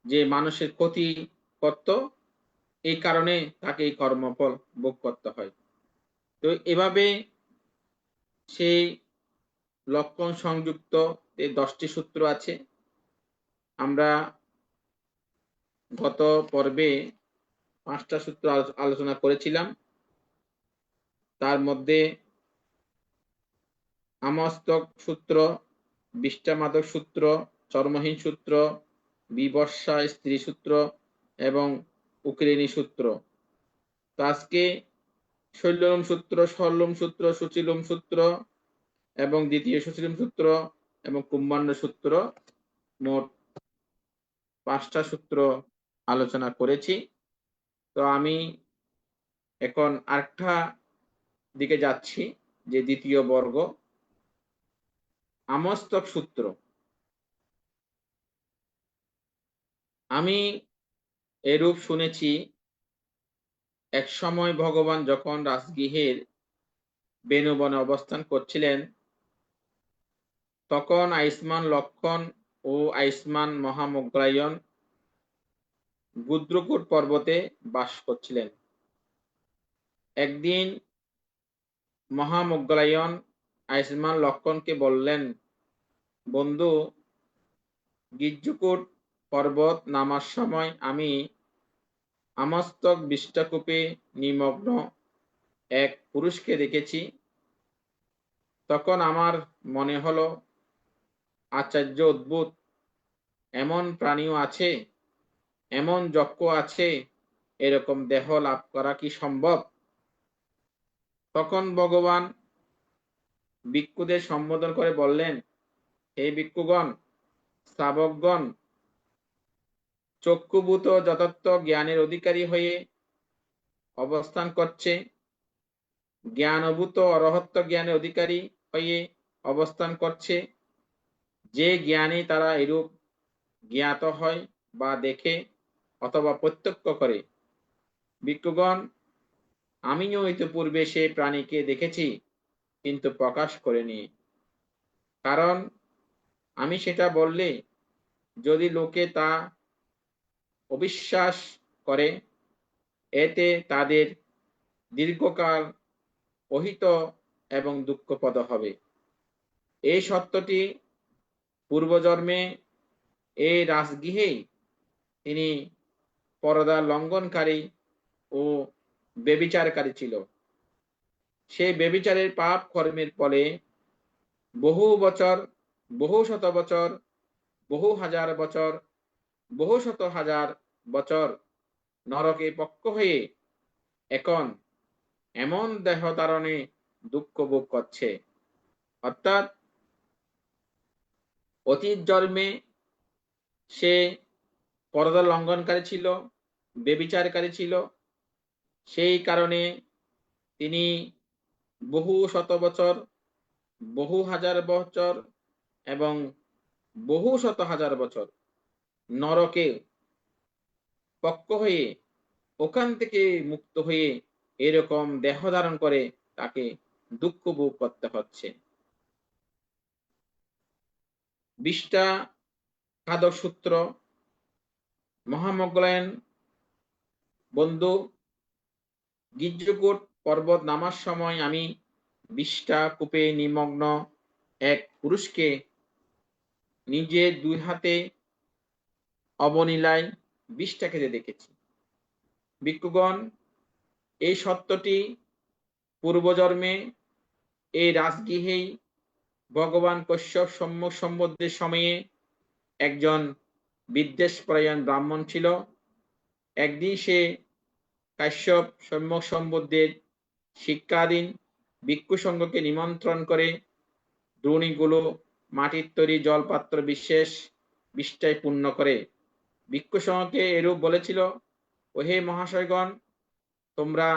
যে মানুষের ক্ষতি করত, এই কারণে তাকে এই কর্মফল ভোগ করতে হয়। তো এভাবে সেই লক্ষণ সংযুক্ত 10টি সূত্র আছে। আমরা গত পর্বে 5টা সূত্র আলোচনা করেছিলাম। তার মধ্যে আমস্তক সূত্র, বিষ্টামাদক সূত্র, চর্মহীন সূত্র, বিবর্ষা স্ত্রী সূত্র এবং উকিলিনী সূত্র। তো আজকে শৈললোম সূত্র, সরলোম সূত্র, সুচিলোম সূত্র এবং দ্বিতীয় সুচিলোম সূত্র এবং কুম্ভাণ্ড সূত্র, মোট 5টা সূত্র আলোচনা করেছি। তো আমি এখন আরেকটা দিকে যাচ্ছি, যে দ্বিতীয় বর্গ আমস্তক সূত্র। আমি এরূপ শুনেছি, এক সময় ভগবান যখন রাজগৃহের বেণুবনে অবস্থান করছিলেন, তখন আয়ুষ্মান লক্ষণ ও আয়ুষ্মান মহামোগলায়ন বুদ্রকূট পর্বতে বাস করছিলেন। একদিন মহামোগলায়ন আয়ুষ্মান লক্ষণকে বললেন, বন্ধু, গিজ্জুকূট পর্বত নামার সময় আমি আমস্তক বিষ্টাকূপে নিমগ্ন এক পুরুষকে দেখেছি। তখন আমার মনে হলো, আশ্চর্য অদ্ভুত, এমন প্রাণীও আছে, এমন যজ্ঞ আছে, এরকম দেহ লাভ করা কি সম্ভব? তখন ভগবান ভিক্ষুদের সম্বোধন করে বললেন, হে ভিক্ষুগণ, শ্রাবকগণ, চক্ষুভূত যথার্থ জ্ঞানের অধিকারী হয়ে অবস্থান করছে, জ্ঞানভূত অরহত্য জ্ঞানের অধিকারী হয়ে অবস্থান করছে। যে জ্ঞানী তারা এরূপ জ্ঞাত হয় বা দেখে অথবা প্রত্যক্ষ করে। ভিক্ষুগণ, আমিও ইতিপূর্বে সেই প্রাণীকে দেখেছি, কিন্তু প্রকাশ করিনি, কারণ আমি সেটা বললে যদি লোকে তা অবিশ্বাস করে, এতে তাদের দীর্ঘকাল অহিত এবং দুঃখপ্রদ হবে। এই সত্যটি পূর্বজন্মে এই রাজগৃহেই তিনি পর্দা লঙ্ঘনকারী ও ব্যভিচারকারী ছিল। সেই ব্যভিচারের পাপ কর্মের ফলে বহু বছর, বহু শত বছর, বহু হাজার বছর, বহু শত হাজার বছর নরকে পক্ষ হয়ে এখন এমন দেহ ধারণে দুঃখ ভোগ করছে। অর্থাৎ অতীত জন্মে সে পর্দা লঙ্ঘনকারী ছিল, ব্যভিচারকারী ছিল। সেই কারণে তিনি বহু শত বছর, বহু হাজার বছর এবং বহু শত হাজার বছর নরকে পক্ষ হয়ে ওখান থেকে মুক্ত হয়ে এরকম দেহ ধারণ করে তাকে দুঃখ ভোগ করতে হচ্ছে। 20টা খাদক সূত্র। মহামজ্ঞায়ন বন্ধু, গিজ্জকূট পর্বত নামার সময় আমি 20টা কূপে নিমগ্ন এক পুরুষকে নিজের 2 হাতে অবলীলায় 20টা খেতে দেখেছি। ভিক্ষুগণ, এই সত্যটি পূর্বজন্মে এই রাজগৃহেই ভগবান কশ্যপ সম্যক সম্বন্ধের সময়ে একজন বিদ্বেষপরায়ণ ব্রাহ্মণ ছিল। একদিন সে কাশ্যপ সম্যক সম্বন্ধের শিক্ষাধীন ভিক্ষু সংঘকে নিমন্ত্রণ করে দ্রোণীগুলো মাটির তৈরি জলপাত্র বিশেষ 20টায় পূর্ণ করে ভিক্ষু সংঘকে এরূপ বলেছিল, ওহে মহাশয়গণ, তোমরা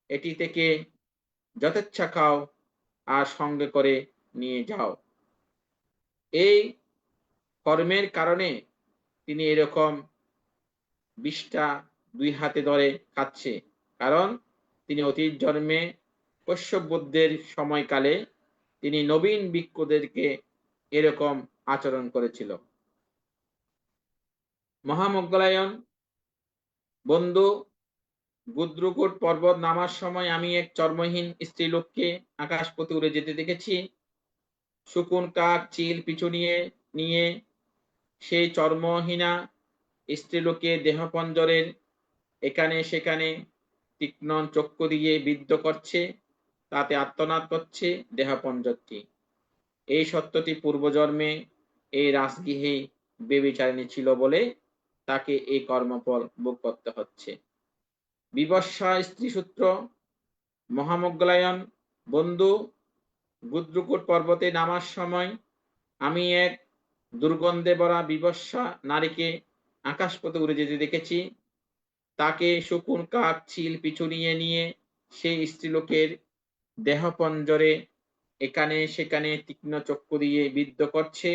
এটি থেকে যথেচ্ছা খাও আর সঙ্গে করে নিয়ে যাও। এই কর্মের কারণে তিনি এরকম 20টা 2 হাতে ধরে খাচ্ছে, কারণ তিনি অতীত জন্মে কশ্যপ বুদ্ধের সময়কালে তিনি নবীন ভিক্ষুদেরকে এরকম আচরণ করেছিল। মহামজ্ঞায়ন বন্ধু, গুদ্রকূট পর্বত নামার সময় আমি এক চর্মহীন স্ত্রীলোককে আকাশপথে উড়ে যেতে দেখেছি। শকুন, কাক, চিল পিছু নিয়ে সেই চর্মহীনা স্ত্রীলোকে দেহপঞ্জরের এখানে সেখানে তীক্ষ্ণ চক্ষু দিয়ে বিদ্ধ করছে, তাতে আর্তনাদ করছে দেহপঞ্জরটি। এই সত্যটি পূর্বজন্মে এই রাজগৃহে ব্যভিচারিণী ছিল বলে তাকে এই কর্মফল ভোগ করতে হচ্ছে। বিবস্বা স্ত্রী সূত্র। মহামজ্ঞায়ন বন্ধু, গুদ্রকূট পর্বতে নামার সময় আমি এক দুর্গন্ধে ভরা বিবস্বা নারীকে আকাশপথে উড়ে যেতে দেখেছি। তাকে শকুন, কাক, চিল পিছু নিয়ে সেই স্ত্রীলোকের দেহপঞ্জরে এখানে সেখানে তীক্ষ্ণ চক্ষু দিয়ে বিদ্ধ করছে,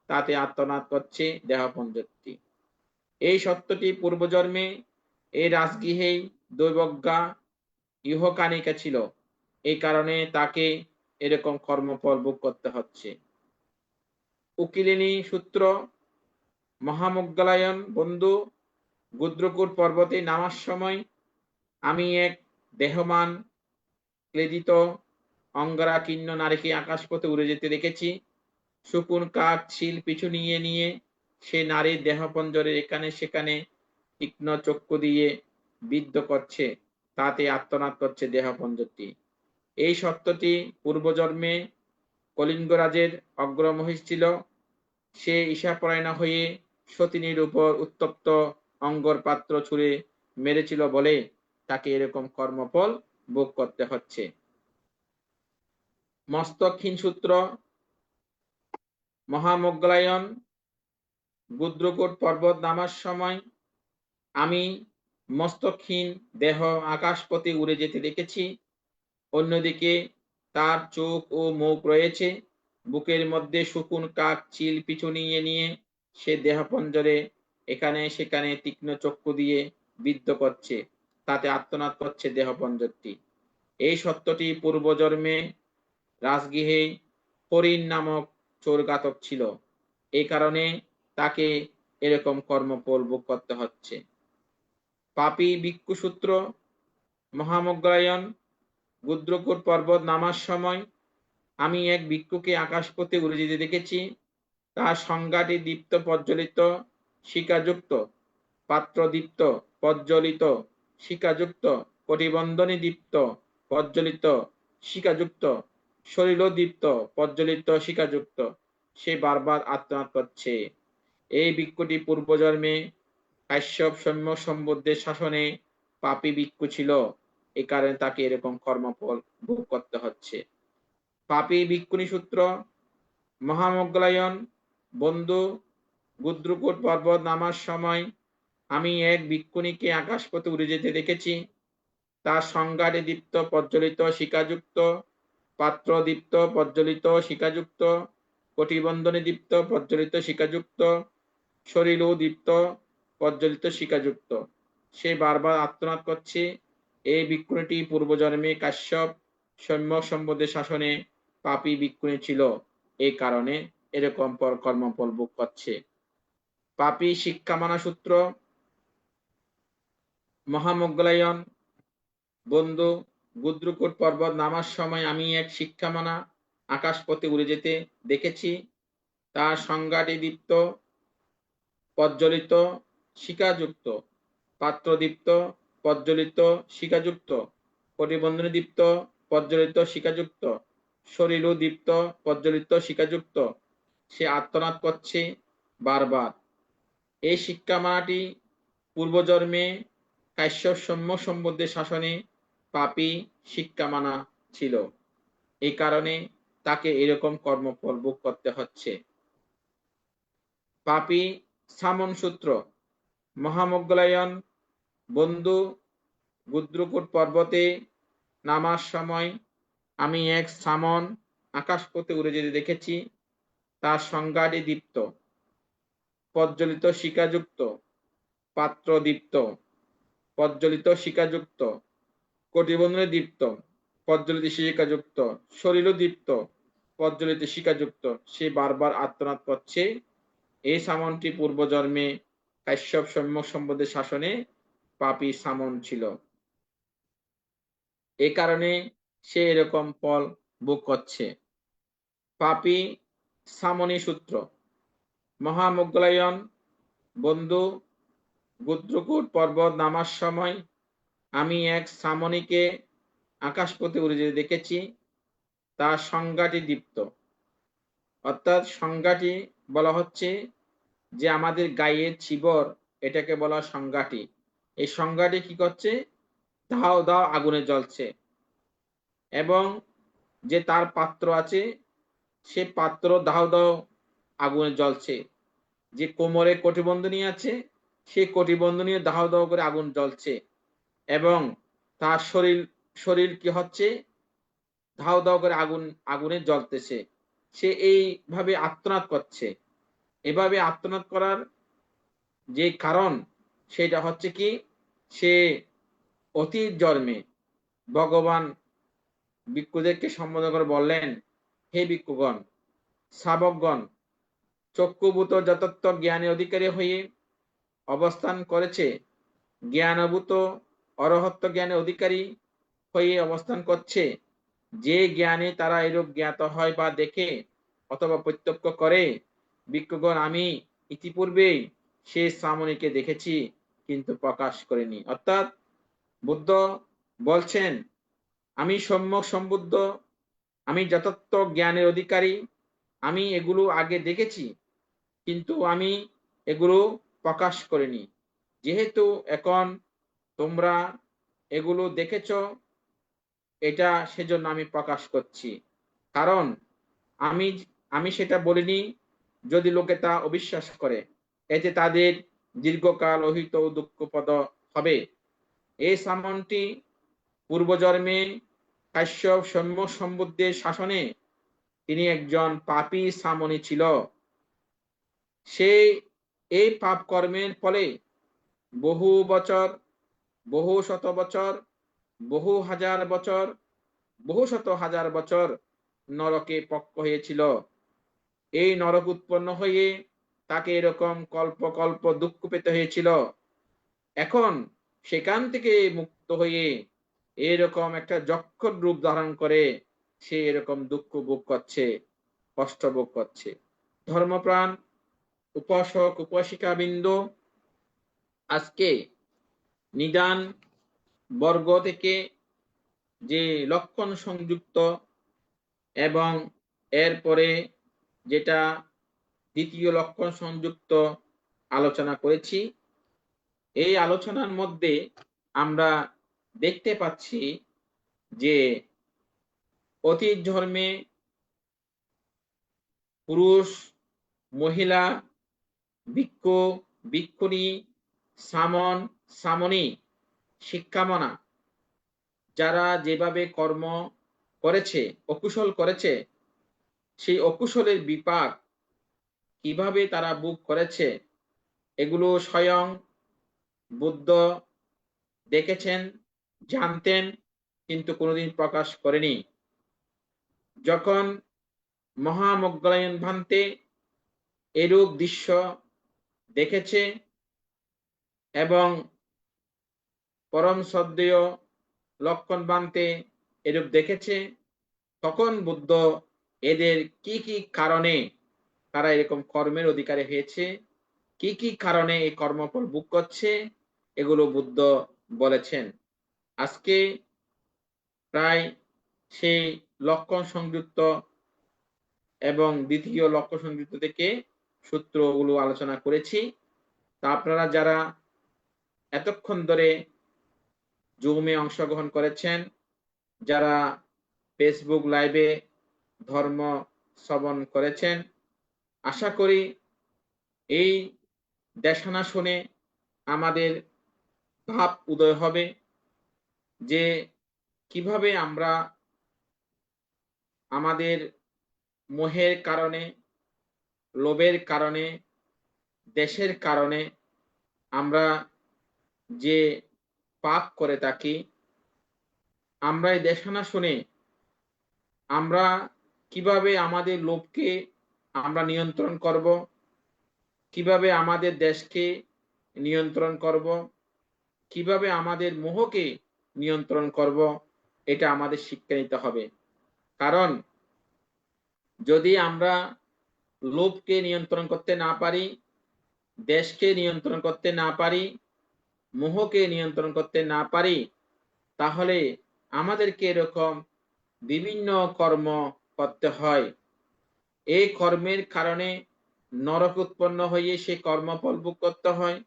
তাতে আর্তনাদ করছে দেহপঞ্জরটি। এই সত্যটি পূর্বজন্মে এই রাজগৃহেই দৈবজ্ঞা ইহকানিকা ছিল, এই কারণে তাকে এরকম কর্মফল ভোগ করতে হচ্ছে। উকিলিনী সূত্র। মহামজ্ঞায়ন বন্ধু, গুদ্রকূট পর্বতে নামার সময় আমি এক দেহমান ক্লেদিত অঙ্গারাকীর্ণ নারীকে আকাশপথে উড়ে যেতে দেখেছি। শকুন, কাক, চিল পিছু নিয়ে সে নারীর দেহপঞ্জরের এখানে সেখানে তীক্ষ্ণ চক্ষু দিয়ে বিদ্ধ করছে, তাতে আর্তনাদ করছে দেহপঞ্জরটি। এই সত্যটি পূর্বজন্মে কলিঙ্গরাজের অগ্রমহিষ ছিল। সে ঈশাপরায়ণা হয়ে সতিনীর উপর উত্তপ্ত অঙ্গর পাত্র ছুঁড়ে মেরেছিল বলে তাকে এরকম কর্মফল ভোগ করতে হচ্ছে। মস্তকহীন সূত্র। মহামোগ্গলায়ন গুদ্রকূট পর্বত নামার সময় আমি মস্তকহীন দেহ আকাশপথে উড়ে যেতে দেখেছি। অন্যদিকে তার চোখ ও মুখ রয়েছে, বুকের মধ্যে শকুন কাক চিল পিছু নিয়ে নিয়ে সে দেহপঞ্জরে এখানে সেখানে তীক্ষ্ণ চক্ষু দিয়ে বিদ্ধ করছে, তাতে আর্তনাদ করছে দেহপঞ্জরটি। এই সত্যটি পূর্বজন্মে রাজগৃহে হরিণ নামক চোরঘাতক ছিল, এই কারণে তাকে এরকম কর্মফল ভোগ করতে হচ্ছে। পাপী ভিক্ষুসূত্র মহামোগ্গলায়ন গুদ্রকূট পর্বত নামার সময় আমি এক ভিক্ষুকে আকাশপথে উড়ে যেতে দেখেছি। তার সংজ্ঞাটি দীপ্ত প্রজ্বলিত শিখাযুক্ত, পাত্রদীপ্ত প্রজ্বলিত শিখাযুক্ত, কটিবন্ধনী দীপ্ত প্রজ্বলিত শিখাযুক্ত, শরীরদীপ্ত প্রজ্বলিত শিখাযুক্ত। সে বারবার আর্তনাদ করছে। এই ভিক্ষুটি পূর্বজন্মে কাশ্যপ সম্যক সম্বুদ্ধের শাসনে পাপী ভিক্ষু ছিল, এই কারণে তাকে এরকম কর্মফল ভোগ করতে হচ্ছে। পাপী ভিক্ষুণী সূত্র মহামোগ্গলায়ন বন্ধু, গুদ্রকূট পর্বত নামার সময় আমি এক ভিক্ষুণীকে আকাশপথে উড়ে যেতে দেখেছি। তার সংজ্ঞাটি দীপ্ত প্রজ্বলিত শিখাযুক্ত, পাত্র দীপ্ত প্রজ্বলিত শিখাযুক্ত, কটিবন্ধনী দীপ্ত প্রজ্বলিত শিখাযুক্ত, শরীরও দীপ্ত প্রজ্বলিত শিখাযুক্ত। সে বারবার আর্তনাদ করছে। এই ভিক্ষুণীটি পূর্বজন্মে কাশ্যপ সম্যক সম্বুদ্ধের শাসনে পাপী ভিক্ষুণী ছিল, এই কারণে এরকম কর্মফল ভোগ করছে। পাপী শিক্ষামানা সূত্র মহামোগ্গলায়ন বন্ধু, গুদ্রকূট পর্বত নামার সময় আমি এক শিক্ষামানা আকাশপথে উড়ে যেতে দেখেছি। তার সংজ্ঞাটি দীপ্ত প্রজ্বলিত শিখাযুক্ত, পাত্রদীপ্ত প্রজ্বলিত শিখাযুক্ত, কটিবন্ধনী দীপ্ত প্রজ্বলিত শিখাযুক্ত, শরীরও দীপ্ত প্রজ্বলিত শিখাযুক্ত। সে আর্তনাদ করছে বারবার। এই শিক্ষামানাটি পূর্বজন্মে কাশ্যপ সম্যক সম্বুদ্ধের শাসনে পাপী শিক্ষামানা ছিল, এই কারণে তাকে এরকম কর্মফল ভোগ করতে হচ্ছে। পাপী সামন সূত্র মহামোগ্গলায়ন বন্ধু, গুদ্রকূট পর্বতে নামার সময় আমি এক সামন আকাশপথে উড়ে যেতে দেখেছি। তার সংজ্ঞাটি দীপ্ত প্রজ্বলিত শিখাযুক্ত, পাত্র দীপ্ত প্রজ্বলিত শিখাযুক্ত, কটিবন্ধনী দীপ্ত প্রজ্বলিত শিখাযুক্ত, শরীরও দীপ্ত প্রজ্বলিত শিখাযুক্ত। সে বারবার আর্তনাদ করছে। এই সামনটি পূর্বজন্মে কাশ্যপ সম্যক সম্বুদ্ধের শাসনে পাপী সামন ছিল, এই কারণে সে এরকম ফল ভোগ করছে। পাপী সামনী সূত্র মহামোগ্গলায়ন বন্ধু, গুদ্রকূট পর্বত নামার সময় আমি এক সামনীকে আকাশপথে উড়ে যেতে দেখেছি। তার সংজ্ঞাটি দীপ্ত, অর্থাৎ সংজ্ঞাটি বলা হচ্ছে যে আমাদের গায়ের চিবর, এটাকে বলা সংজ্ঞাটি। এই সংজ্ঞাটি কি করছে? দাও দাও আগুনে জ্বলছে, এবং যে তার পাত্র আছে সে পাত্র দাও দাও আগুনে জ্বলছে। যে কোমরে কটিবন্ধনী আছে সে কটিবন্ধনী দাও দাও করে আগুন জ্বলছে, এবং তার শরীর কি হচ্ছে? ধাও ধাও করে আগুনে জ্বলতেছে। সে এইভাবে আর্তনাদ করছে। এভাবে আর্তনাদ করার যে কারণ সেটা হচ্ছে কি, সে অতীত জন্মে ভগবান ভিক্ষুদেরকে সম্বোধন করে বললেন, হে ভিক্ষুগণ, শাবকগণ চক্ষুভূত যথার্থ জ্ঞানের অধিকারী হয়ে অবস্থান করেছে, জ্ঞানভূত অরহত্ব জ্ঞানের অধিকারী হয়ে অবস্থান করছে। যে জ্ঞানে তারা এরূপ জ্ঞাত হয় বা দেখে অথবা প্রত্যক্ষ করে, ভিক্ষুগণ আমি ইতিপূর্বেই সে সামনীকে দেখেছি কিন্তু প্রকাশ করিনি। অর্থাৎ বুদ্ধ বলছেন, আমি সম্যক সম্বুদ্ধ, আমি যথার্থ জ্ঞানের অধিকারী, আমি এগুলো আগে দেখেছি কিন্তু আমি এগুলো প্রকাশ করিনি। যেহেতু এখন তোমরা এগুলো দেখেছ, এটা সেজন্য আমি প্রকাশ করছি। কারণ আমি সেটা বলিনি যদি লোকে তা অবিশ্বাস করে, এতে তাদের দীর্ঘকাল অহিত ও দুঃখপদ হবে। এই সামনটি পূর্বজন্মে কাশ্যপ সৌম্য সম্বুদ্ধের শাসনে তিনি একজন পাপী সামনী ছিল। সে এই পাপ কর্মের ফলে বহু বছর, বহু শত বছর, বহু হাজার বছর, বহু শত হাজার বছর নরকে পক্ষ হয়েছিল। এই নরক উৎপন্ন হয়ে তাকে এরকম কল্প কল্প দুঃখ পেতে হয়েছিল। এখন সেখান থেকে মুক্ত হয়ে এরকম একটা যক্ষর রূপ ধারণ করে সে এরকম দুঃখ ভোগ করছে, কষ্ট ভোগ করছে। ধর্মপ্রাণ উপাসক উপাসিকা বিন্দু, আজকে নিদান বর্গ থেকে যে লক্ষণ সংযুক্ত এবং এরপরে যেটা দ্বিতীয় লক্ষণ সংযুক্ত আলোচনা করেছি, এই আলোচনার মধ্যে আমরা দেখতে পাচ্ছি যে অতীত ধর্মে পুরুষ, মহিলা, ভিক্ষু, ভিক্ষুণী, সামন, সামনী, শিক্ষামনা যারা যেভাবে কর্ম করেছে, অকুশল করেছে, সেই অকুশলের বিপাক কিভাবে তারা ভোগ করেছে, এগুলো স্বয়ং বুদ্ধ দেখেছেন, জানতেন, কিন্তু কোনোদিন প্রকাশ করেনি। যখন মহামোগ্গলায়ন ভান্তে এরূপ দৃশ্য দেখেছে এবং পরম শ্রদ্ধেয় লক্ষণ ভান্তে এরূপ দেখেছে, তখন বুদ্ধ এদের কি কি কারণে তারা এরকম কর্মের অধিকারী হয়েছে, কি কি কারণে এই কর্মফল ভোগ করছে, এগুলো বুদ্ধ বলেছেন। আজকে প্রায় সেই লক্ষণ সংযুক্ত এবং দ্বিতীয় লক্ষণ সংযুক্ত থেকে সূত্রগুলো আলোচনা করেছি। তা আপনারা যারা এতক্ষণ ধরে জুমে অংশগ্রহণ করেছেন, যারা ফেসবুক লাইভে ধর্ম শ্রবণ করেছেন, আশা করি এই দেশনা শুনে আমাদের ভাব উদয় হবে যে কিভাবে আমরা আমাদের মোহের কারণে, লোভের কারণে, দেশের কারণে আমরা যে পাপ করে থাকি, আমরা এই দেশনা শুনে আমরা কিভাবে আমাদের লোভকে আমরা নিয়ন্ত্রণ করব, কিভাবে আমাদের দেশকে নিয়ন্ত্রণ করব, কিভাবে আমাদের মোহকে নিয়ন্ত্রণ করব, এটা আমাদের শিক্ষা নিতে হবে। কারণ যদি আমরা লোভকে নিয়ন্ত্রণ করতে না পারি, দেশকে নিয়ন্ত্রণ করতে না পারি, মোহকে নিয়ন্ত্রণ করতে না পারি, তাহলে আমাদেরকে এরকম বিভিন্ন কর্ম করতে হয়। এই কর্মের কারণে নরক উৎপন্ন হয়ে সেই কর্মফল ভোগ করতে হয়।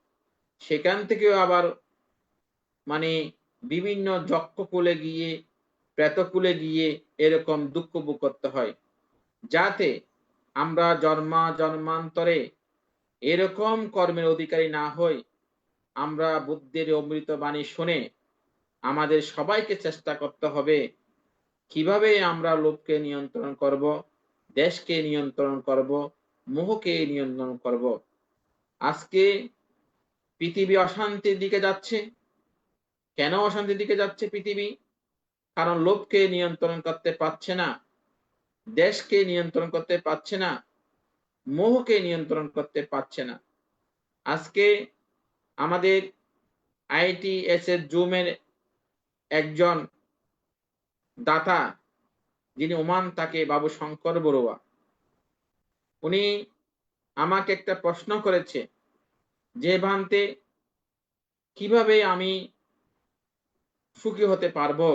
সেখান থেকেও আবার বিভিন্ন যক্ষকুলে গিয়ে, প্রেতকুলে গিয়ে এরকম দুঃখ ভোগ করতে হয়, যাতে আমরা জন্মান্তরে এরকম কর্মের অধিকারী না হই। আমরা বুদ্ধের অমৃত বাণী শুনে আমাদের সবাইকে চেষ্টা করতে হবে কিভাবে আমরা লোভকে নিয়ন্ত্রণ করব, দেশকে নিয়ন্ত্রণ করব, মোহকে নিয়ন্ত্রণ করব। আজকে পৃথিবী অশান্তির দিকে যাচ্ছে। কেন অশান্তির দিকে যাচ্ছে পৃথিবী? কারণ লোভকে নিয়ন্ত্রণ করতে পারছে না, দেশকে নিয়ন্ত্রণ করতে পারছে না, মোহকে নিয়ন্ত্রণ করতে পারছে না। আজকে আমাদের ITS এর জুমের একজন দাতা, যিনি ওমান থাকে, বাবু শঙ্কর বড়ুয়া, উনি আমাকে একটা প্রশ্ন করেছে যে ভান্তে কিভাবে আমি সুখী হতে পারবো,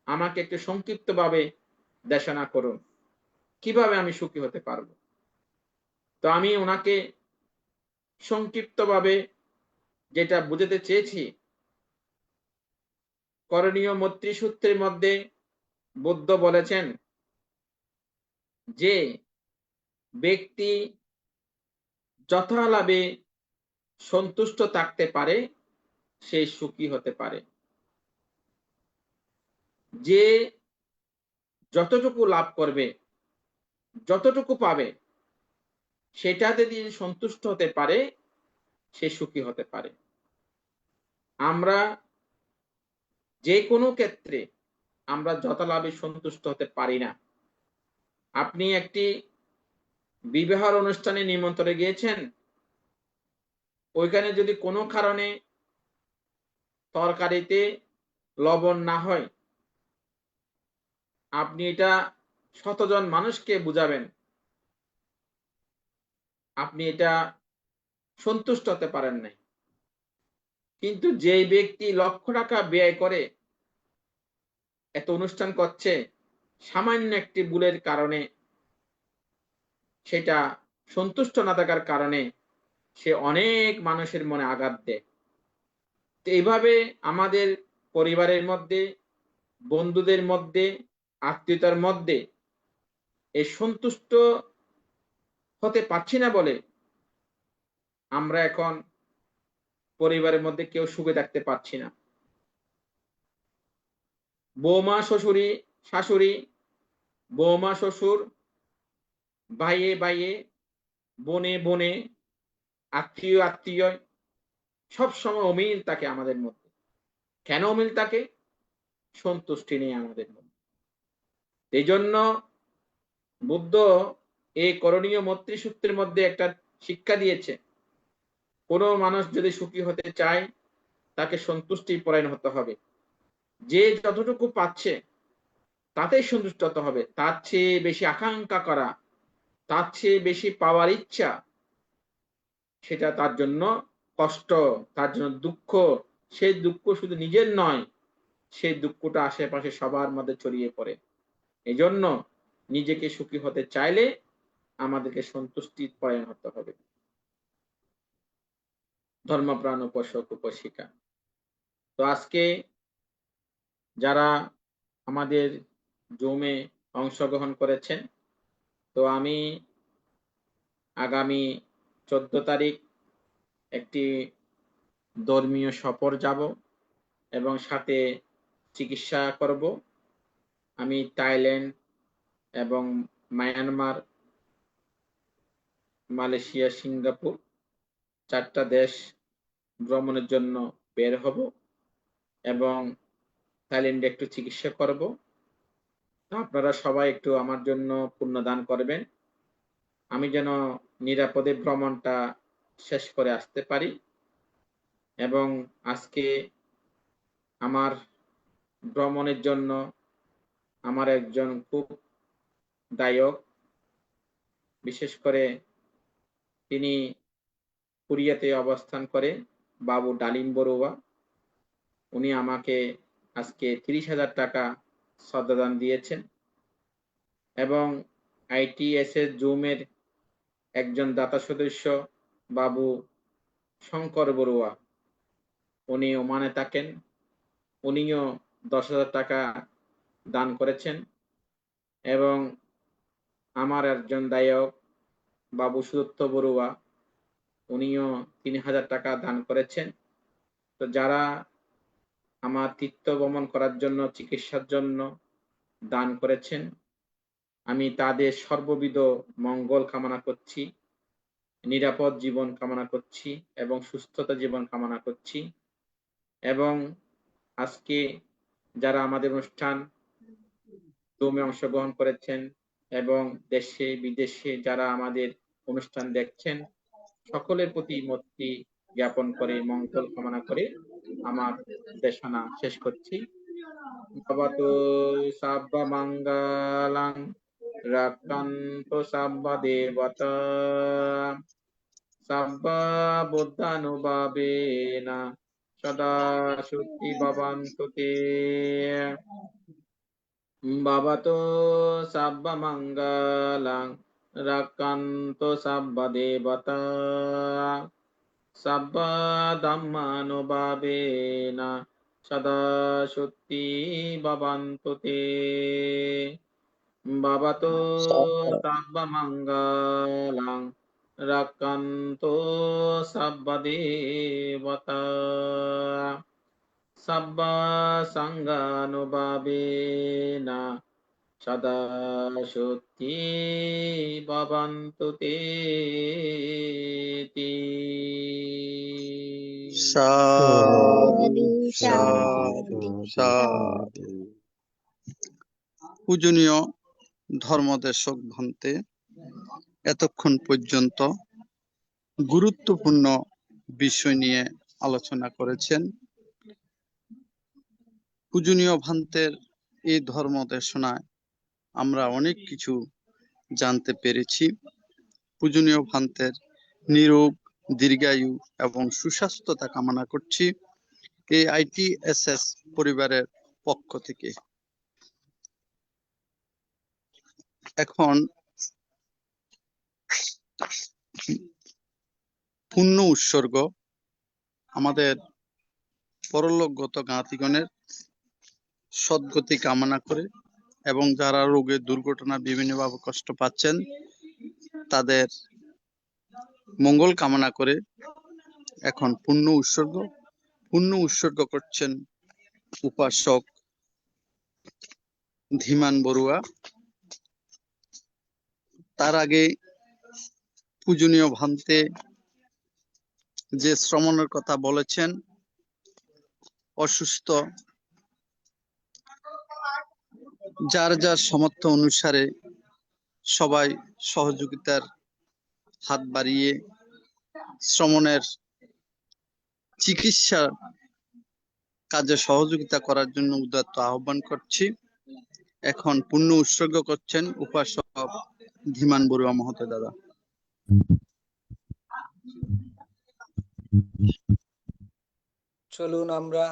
আমাকে একটু সংক্ষিপ্তভাবে দেশনা করুন, কিভাবে আমি সুখী হতে পারবো। তো আমি ওনাকে সংক্ষিপ্তভাবে যেটা বুঝাতে চেয়েছি, করণীয় মৈত্রী সূত্রের মধ্যে বুদ্ধ বলেছেন যে ব্যক্তি যথালাভে সন্তুষ্ট থাকতে পারে সে সুখী হতে পারে। যে যতটুকু লাভ করবে, যতটুকু পাবে, সেটাতে দিয়ে সন্তুষ্ট হতে পারে সে সুখী হতে পারে। আমরা যে কোনো ক্ষেত্রে আমরা যথালাভে সন্তুষ্ট হতে পারি না। আপনি একটি বিবাহের অনুষ্ঠানে নিমন্ত্রণে গিয়েছেন, ওইখানে যদি কোনো কারণে তরকারিতে লবণ না হয়, আপনি এটা শতজন মানুষকে বুঝাবেন, আপনি এটা সন্তুষ্ট হতে পারেন নাই। কিন্তু যে ব্যক্তি লক্ষ টাকা ব্যয় করে এত অনুষ্ঠান করছে, সামান্য একটি ভুলের কারণে, সেটা সন্তুষ্ট না থাকার কারণে সে অনেক মানুষের মনে আঘাত দেয়। তো এইভাবে আমাদের পরিবারের মধ্যে, বন্ধুদের মধ্যে, আত্মীয়তার মধ্যে এই সন্তুষ্ট হতে পারছি না বলে আমরা এখন পরিবারের মধ্যে কেউ সুখে থাকতে পারছি না। বৌমা শাশুড়ি, বৌমা শ্বশুর, ভাইয়ে ভাইয়ে, বোনে বোনে, আত্মীয় সবসময় অমিল থাকে আমাদের মধ্যে। কেন অমিল থাকে? সন্তুষ্টি নেই আমাদের মধ্যে। এই জন্য বুদ্ধ এই করণীয় মৈত্রী সূত্রের মধ্যে একটা শিক্ষা দিয়েছে, কোনো মানুষ যদি সুখী হতে চায় তাকে সন্তুষ্টি পরায়ণ হতে হবে। যে যতটুকু পাচ্ছে তাতেই সন্তুষ্ট হতে হবে। তার চেয়ে বেশি আকাঙ্ক্ষা করা, তার চেয়ে বেশি পাওয়ার ইচ্ছা, সেটা তার জন্য কষ্ট, তার জন্য দুঃখ। সেই দুঃখ শুধু নিজের নয়, সেই দুঃখটা আশেপাশে সবার মধ্যে ছড়িয়ে পড়ে। এই জন্য নিজেকে সুখী হতে চাইলে আমাদেরকে সন্তুষ্টি পরায়ণ হতে হবে। ধর্মপ্রাণ উপাসক উপাসিকা, তো আজকে যারা আমাদের জুমে অংশগ্রহণ করেছেন, তো আমি আগামী 14 তারিখ একটি ধর্মীয় সফর যাব এবং সাথে চিকিৎসা করব। আমি থাইল্যান্ড এবং মায়ানমার, মালয়েশিয়া, সিঙ্গাপুর 4টা দেশ ভ্রমণের জন্য বের হব এবং থাইল্যান্ডে একটু চিকিৎসা করব। আপনারা সবাই একটু আমার জন্য পুণ্যদান করবেন, আমি যেন নিরাপদে ভ্রমণটা শেষ করে আসতে পারি। এবং আজকে আমার ভ্রমণের জন্য আমার একজন খুব দায়ক, বিশেষ করে তিনি কোরিয়াতে অবস্থান করে, বাবু ডালিম বড়ুয়া, উনি আমাকে আজকে 30,000 টাকা শ্রদ্ধাদান দিয়েছেন। এবং ITSS জুমের একজন দাতা সদস্য বাবু শঙ্কর বড়ুয়া, উনি ওমানে থাকেন, উনিও 10,000 টাকা দান করেছেন। এবং আমার একজন দায়ক বাবু সুদত্ত বড়ুয়া, উনিও 3,000 টাকা দান করেছেন। তো যারা আমার তীর্থ ভ্রমণ করার জন্য, চিকিৎসার জন্য দান করেছেন, আমি তাদের সর্ববিধ মঙ্গল কামনা করছি, নিরাপদ জীবন কামনা করছি এবং সুস্থতা জীবন কামনা করছি। এবং আজকে যারা আমাদের অনুষ্ঠান জুমে অংশগ্রহণ করেছেন এবং দেশে বিদেশে যারা আমাদের অনুষ্ঠান দেখছেন, সকলের প্রতি মৈত্রী জ্ঞাপন করে, মঙ্গল কামনা করে আমার দেশনা শেষ করছি। ভবতু সাব্ব মঙ্গলং রাক্ষান্তু সাব্ব দেবতা সাব্ব বুদ্ধানুভাবেনা সদা সুখী ভবন্তু তে। ভবতু সাব্ব মঙ্গলং রাক্ষান্তু সাব্ব দেবতা সাব্ব ধম্মানুভাবেনা সদা সুখী ভবন্তু তে। ভবতু সাব্ব মঙ্গলং রাক্কান্তো সাব্বা দেবতা সাব্বা সাঙ্গানুভাবেনা সদা সত্যি ভবন্তু তে তি। সাধু সাধু সাধু। পূজনীয় ধর্মদেশক ভান্তে এতক্ষণ পর্যন্ত গুরুত্বপূর্ণ বিষয় নিয়ে আলোচনা করেছেন। পূজনীয় ভান্তের এই ধর্ম দেশনায় আমরা অনেক কিছু জানতে পেরেছি। পূজনীয় ভান্তের নিরোগ, দীর্ঘায়ু এবং সুস্বাস্থ্যতা কামনা করছি এই ITSS পরিবারের পক্ষ থেকে। এখন পুণ্য উৎসর্গ আমাদের পরলোকগত জ্ঞাতিগণের সদ্গতি কামনা করে এবং যারা রোগে দুর্ঘটনা বিভিন্নভাবে কষ্ট পাচ্ছেন তাদের মঙ্গল কামনা করে এখন পুণ্য উৎসর্গ করছেন উপাসক ধীমান বড়ুয়া। তার আগে পূজনীয় ভান্তে যে শ্রমণের কথা বলেছেন, অসুস্থ, যার যার সামর্থ্য অনুসারে সবাই সহযোগিতার হাত বাড়িয়ে শ্রমণের চিকিৎসা কাজে সহযোগিতা করার জন্য উদাত্ত আহ্বান করছি। এখন পুণ্য উৎসর্গ করছেন উপাসক ধীমান বড়ুয়া মহোদয় দাদা। চলুন আমরা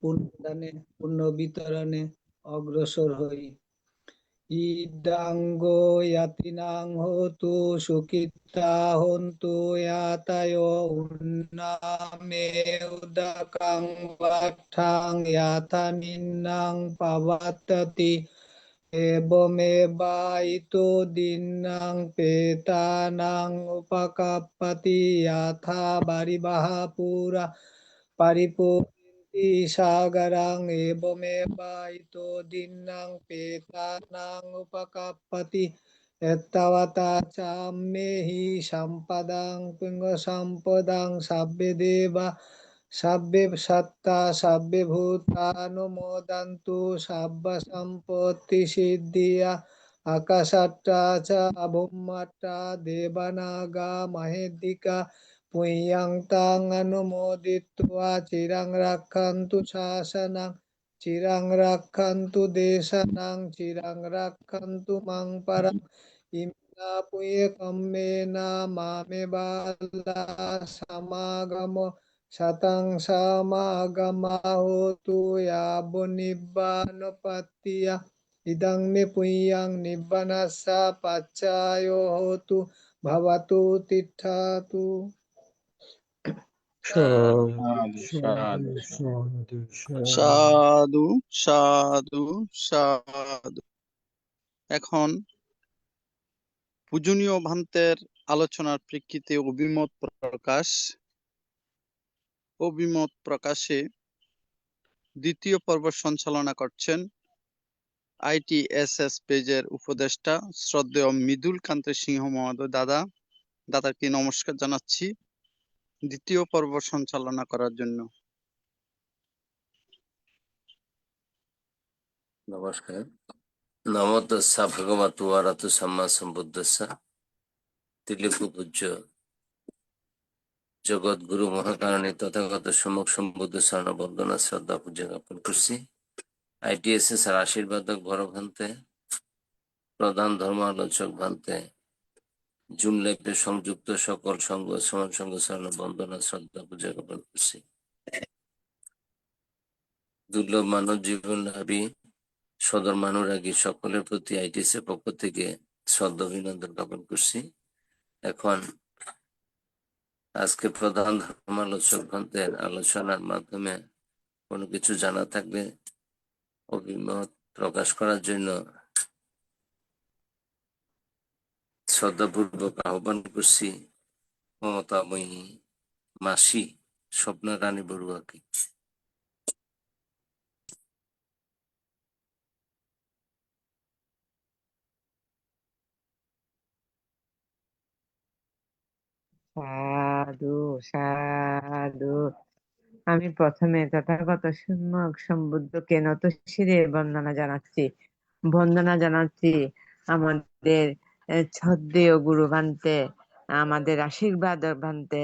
পুণ্যদানে পুণ্য বিতরণে অগ্রসর হই। ইদাঙ্গো ইয়াতিনাং হোতু সুখিতা হন্তু ইয়াতায় উন্নামে উদাকাং বাঠাং ইয়াতামিন্নাং পাবাত্ততি এবমেবাইতো দিন্নাং পেতানাং উপকাপ্পতি ইয়াথা বারিবাহা পুরা পারিপূর্ণন্তি সাগরাং এবমেবাইতো দিন্নাং পেতানাং উপকাপ্পতি এত্তাবতা চাম্মেহি সম্পদাং পুঙ্গ সম্পদাং সাব্বে দেবা সাব্বে সত্তা সাব্বে ভূতানুমোদন্তু সাব্ব সম্পত্তি সিদ্ধিয়া আকাশাট্টা চ ভূম্মাট্টা দেবানাগা মহেদ্দিকা পুয়্যাং তাং অনুমোদিত্বা চিরাং রাক্ষান্তু শাসনাং চিরাং রাক্ষান্তু দেশানাং চিরাং রাক্ষান্তু মাং পরাং ইমিনা পুয়ে কম্মেনা মামে বালা সমাগম শতং সমাগমা হোতু ইয়াবো নিব্বানপত্তিয়া ইদং মে পুয়্যাং নিব্বানাস্যা পাচ্চায়ো হোতু ভবতু তিষ্ঠতু। সাধু সাধু সাধু। এখন পূজনীয় ভান্তের আলোচনার প্রেক্ষিতে অভিমত প্রকাশে দ্বিতীয় পর্ব সঞ্চালনা করছেন ITSS পেজের উপদেষ্টা শ্রদ্ধেয় মৃদুল কান্ত সিংহ মহোদয় দাদাকে নমস্কার জানাচ্ছি দ্বিতীয় পর্ব সঞ্চালনা করার জন্য। নমস্কার। নমো তস্যা ভগবতু অরহতু সম্মা সম্বুদ্ধস্যা। তিলকু পূজ্য জগৎগুরু মহাকারণী তথাগত সম্মুখ সম্বুদ্ধ শরণ বন্দনা শ্রদ্ধা পূজা জ্ঞাপন করছি। ITSS এর আশীর্বাদক বড় ভান্তে, প্রধান ধর্ম আলোচক ভান্তে, জুম লাইফে সংযুক্ত সকল সংঘ সমান সংঘ শরণ বন্দনা শ্রদ্ধা পূজা জ্ঞাপন করছি। দুর্লভ মানব জীবন লাভী সদর মানুরাগী সকলের প্রতি ITSS এর পক্ষ থেকে শ্রদ্ধা অভিনন্দন জ্ঞাপন করছি। এখন আজকে প্রধান ধর্মালোচক ভান্তের আলোচনার মাধ্যমে কোনো কিছু জানা থাকলে অভিমত প্রকাশ করার জন্য শ্রদ্ধাপূর্বক আহ্বান করছি। মমতাময়ী মাসি স্বপ্না রানী বড়ুয়াকে। সাধু সাধু। আমি প্রথমে তথাগত সম্যক সম্বুদ্ধকে নতশিরে বন্দনা জানাচ্ছি আমাদের শ্রদ্ধেয় গুরু ভান্তে, আমাদের আশীর্বাদ ভান্তে,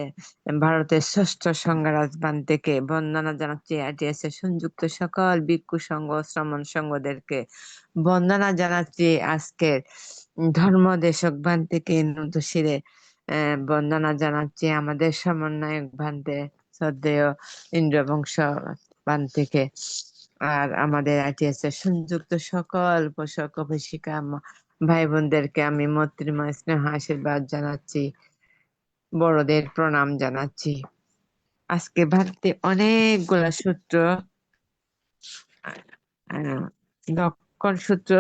ভারতের ষষ্ঠ সংঘরাজ ভান্তেকে বন্দনা জানাচ্ছি। ITS এর সংযুক্ত সকল ভিক্ষু সংঘ, শ্রমণ সংঘদেরকে বন্দনা জানাচ্ছি। আজকের ধর্মদেশক ভান্তেকে নতশিরে বন্দনা জানাচ্ছি। আমাদের সমন্বয়ক ভান্তে শ্রদ্ধেয় ইন্দ্রবংশ ভান্তেকে, আর আমাদের ITS এর সংযুক্ত সকল পোষক ও পোষিকা ভাই বোনদেরকে আমি মৈত্রীময় স্নেহ আশীর্বাদ জানাচ্ছি, বড়দের প্রণাম জানাচ্ছি। আজকে ভারতে অনেকগুলা সূত্র, লক্ষণ সূত্র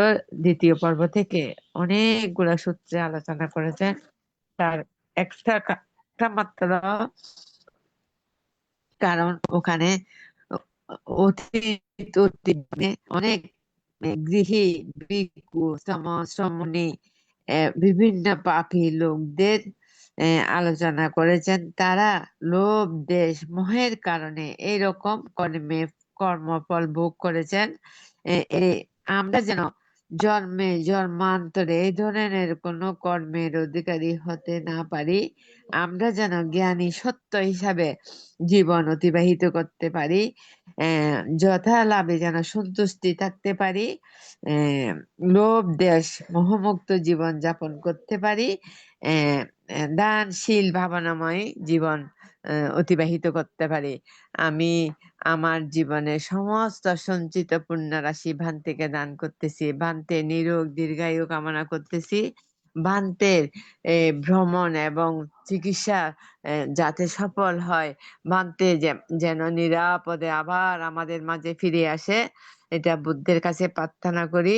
দ্বিতীয় পর্ব থেকে অনেকগুলা সূত্রে আলোচনা করেছেন। তার একটা মাত্র কারণ ওখানে অনেক গৃহী ভিক্ষু শ্রমণী বিভিন্ন পাপী লোকদের আলোচনা করেছেন। তারা লোভ দেশ মোহের কারণে এইরকম কর্মফল ভোগ করেছেন। আমরা যেন জন্মে জন্মান্তরে এই ধরনের কোনো কর্মের অধিকারী হতে না পারি। আমরা যেন জ্ঞানী সত্য হিসাবে জীবন অতিবাহিত করতে পারি, যথা লাভে যেন সন্তুষ্টি থাকতে পারি, লোভ দেশ মোহমুক্ত জীবন যাপন করতে পারি, দানশীল ভাবনাময় জীবন অতিবাহিত করতে পারি। আমি আমার জীবনের সমস্ত সঞ্চিত পুণ্য রাশি ভান্তেকে দান করতেছি। ভান্তে নিরোগ দীর্ঘায়ু কামনা করতেছি। ভান্তের ভ্রমণ এবং চিকিৎসা যাতে সফল হয়, ভান্তে যেন নিরাপদে আবার আমাদের মাঝে ফিরে আসে, এটা বুদ্ধের কাছে প্রার্থনা করি।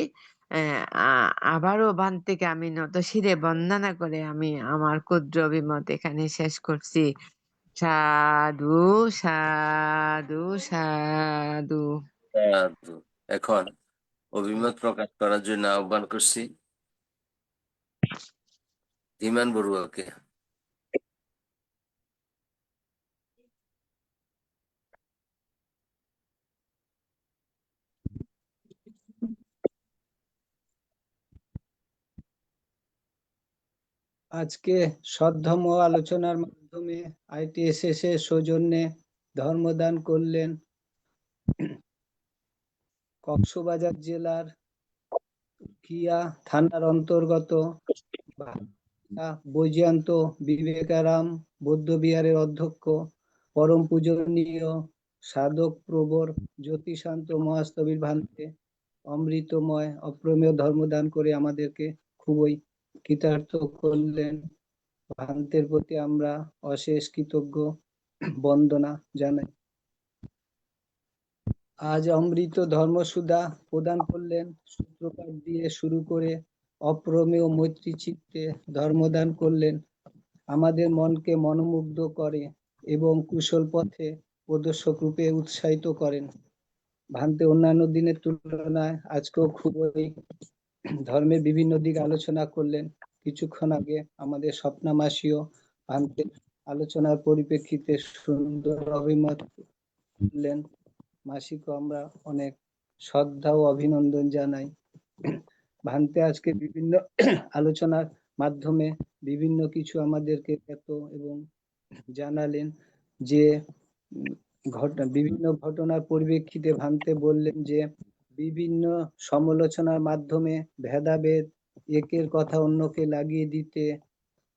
আবারও ভান্তেকে আমি নতশিরে বন্দনা করে আমি আমার ক্ষুদ্র অভিমত এখানে শেষ করছি। সাধু সাধু সাধু। সাধু। এখন অভিমত প্রকাশ করার জন্য আহ্বান করছি ধীমান বড়ুয়াকে। আজকে সদ্ধর্ম আলোচনার মাধ্যমে ITSS এর সৌজন্যে ধর্মদান করলেন কক্সবাজার জেলার কিয়া থানার অন্তর্গত বৈজয়ন্ত বিবেকারাম বৌদ্ধবিহারের অধ্যক্ষ পরম পূজনীয় সাধক প্রবর জ্যোতিশান্ত মহাস্তবীর ভান্তে অমৃতময় অপ্রমেয় ধর্মদান করে আমাদেরকে খুবই কৃতার্থ করলেন। ভান্তের প্রতি আমরা অশেষ কৃতজ্ঞ বন্দনা জানাই। আজ অমৃত ধর্মসুধা প্রদান করলেন, সূত্রপাত দিয়ে শুরু করে অপ্রমেয় মৈত্রী চিত্তে ধর্মদান করলেন। আমাদের মনকে মনোমুগ্ধ করে এবং কুশল পথে প্রদর্শক রূপে উৎসাহিত করেন। ভান্তে অন্যান্য দিনের তুলনায় আজকেও খুবই ধর্মের বিভিন্ন দিক আলোচনা করলেন। কিছুক্ষণ আগে আমাদের স্বপ্না মাসিও ভান্তে আলোচনার পরিপ্রেক্ষিতে সুন্দর অভিমত করলেন। মাসিকে আমরা অনেক শ্রদ্ধা ও অভিনন্দন জানাই। ভান্তে আজকে বিভিন্ন আলোচনার মাধ্যমে বিভিন্ন কিছু আমাদেরকে জ্ঞাত এবং জানালেন যে বিভিন্ন ঘটনার পরিপ্রেক্ষিতে ভান্তে বললেন যে বিভিন্ন সমালোচনার মাধ্যমে ভেদাভেদ, একের কথা অন্যকে লাগিয়ে দিতে,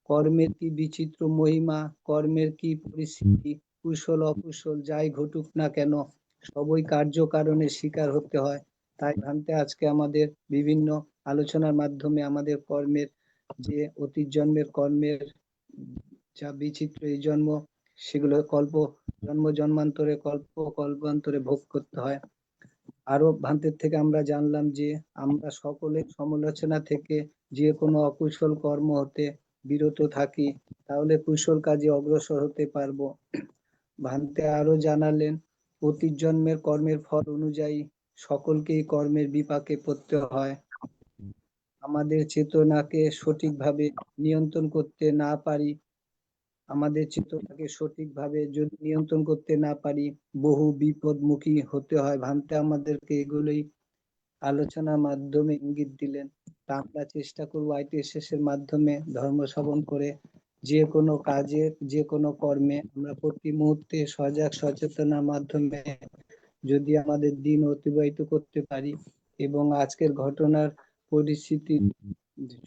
কর্মের কি বিচিত্র মহিমা, কর্মের কি পরিস্থিতি, কুশল অকুশল যাই ঘটুক না কেন সবই কার্যকারণের শিকার হতে হয়। তাই ভান্তে আজকে আমাদের বিভিন্ন আলোচনার মাধ্যমে আমাদের কর্মের যে অতীত জন্মের কর্মের যা বিচিত্র এই জন্ম, সেগুলো জন্ম জন্মান্তরে কল্পান্তরে ভোগ করতে হয়। আরো ভান্তের থেকে আমরা জানলাম যে আমরা সকলে সমালোচনা থেকে যে কোনো অকুশল কর্ম হতে বিরত থাকি, তাহলে কুশল কাজে অগ্রসর হতে পারবো। ভান্তে আরো জানালেন, অতীত জন্মের কর্মের ফল অনুযায়ী সকলকেই কর্মের বিপাকে পড়তে হয়। আমাদের চেতনাকে সঠিকভাবে নিয়ন্ত্রণ করতে না পারি আমাদের চেতনাকে সঠিকভাবে যদি নিয়ন্ত্রণ করতে না পারি, বহু বিপদমুখী হতে হয়। ভান্তে আমাদেরকে এগুলোই আলোচনার মাধ্যমে ইঙ্গিত দিলেন। তা আমরা চেষ্টা করবো ITSS এর মাধ্যমে ধর্ম শ্রবণ করে যে কোনো কাজে, যে কোনো কর্মে আমরা প্রতি মুহূর্তে সজাগ সচেতনার মাধ্যমে যদি আমাদের দিন অতিবাহিত করতে পারি এবং আজকের ঘটনার পরিস্থিতি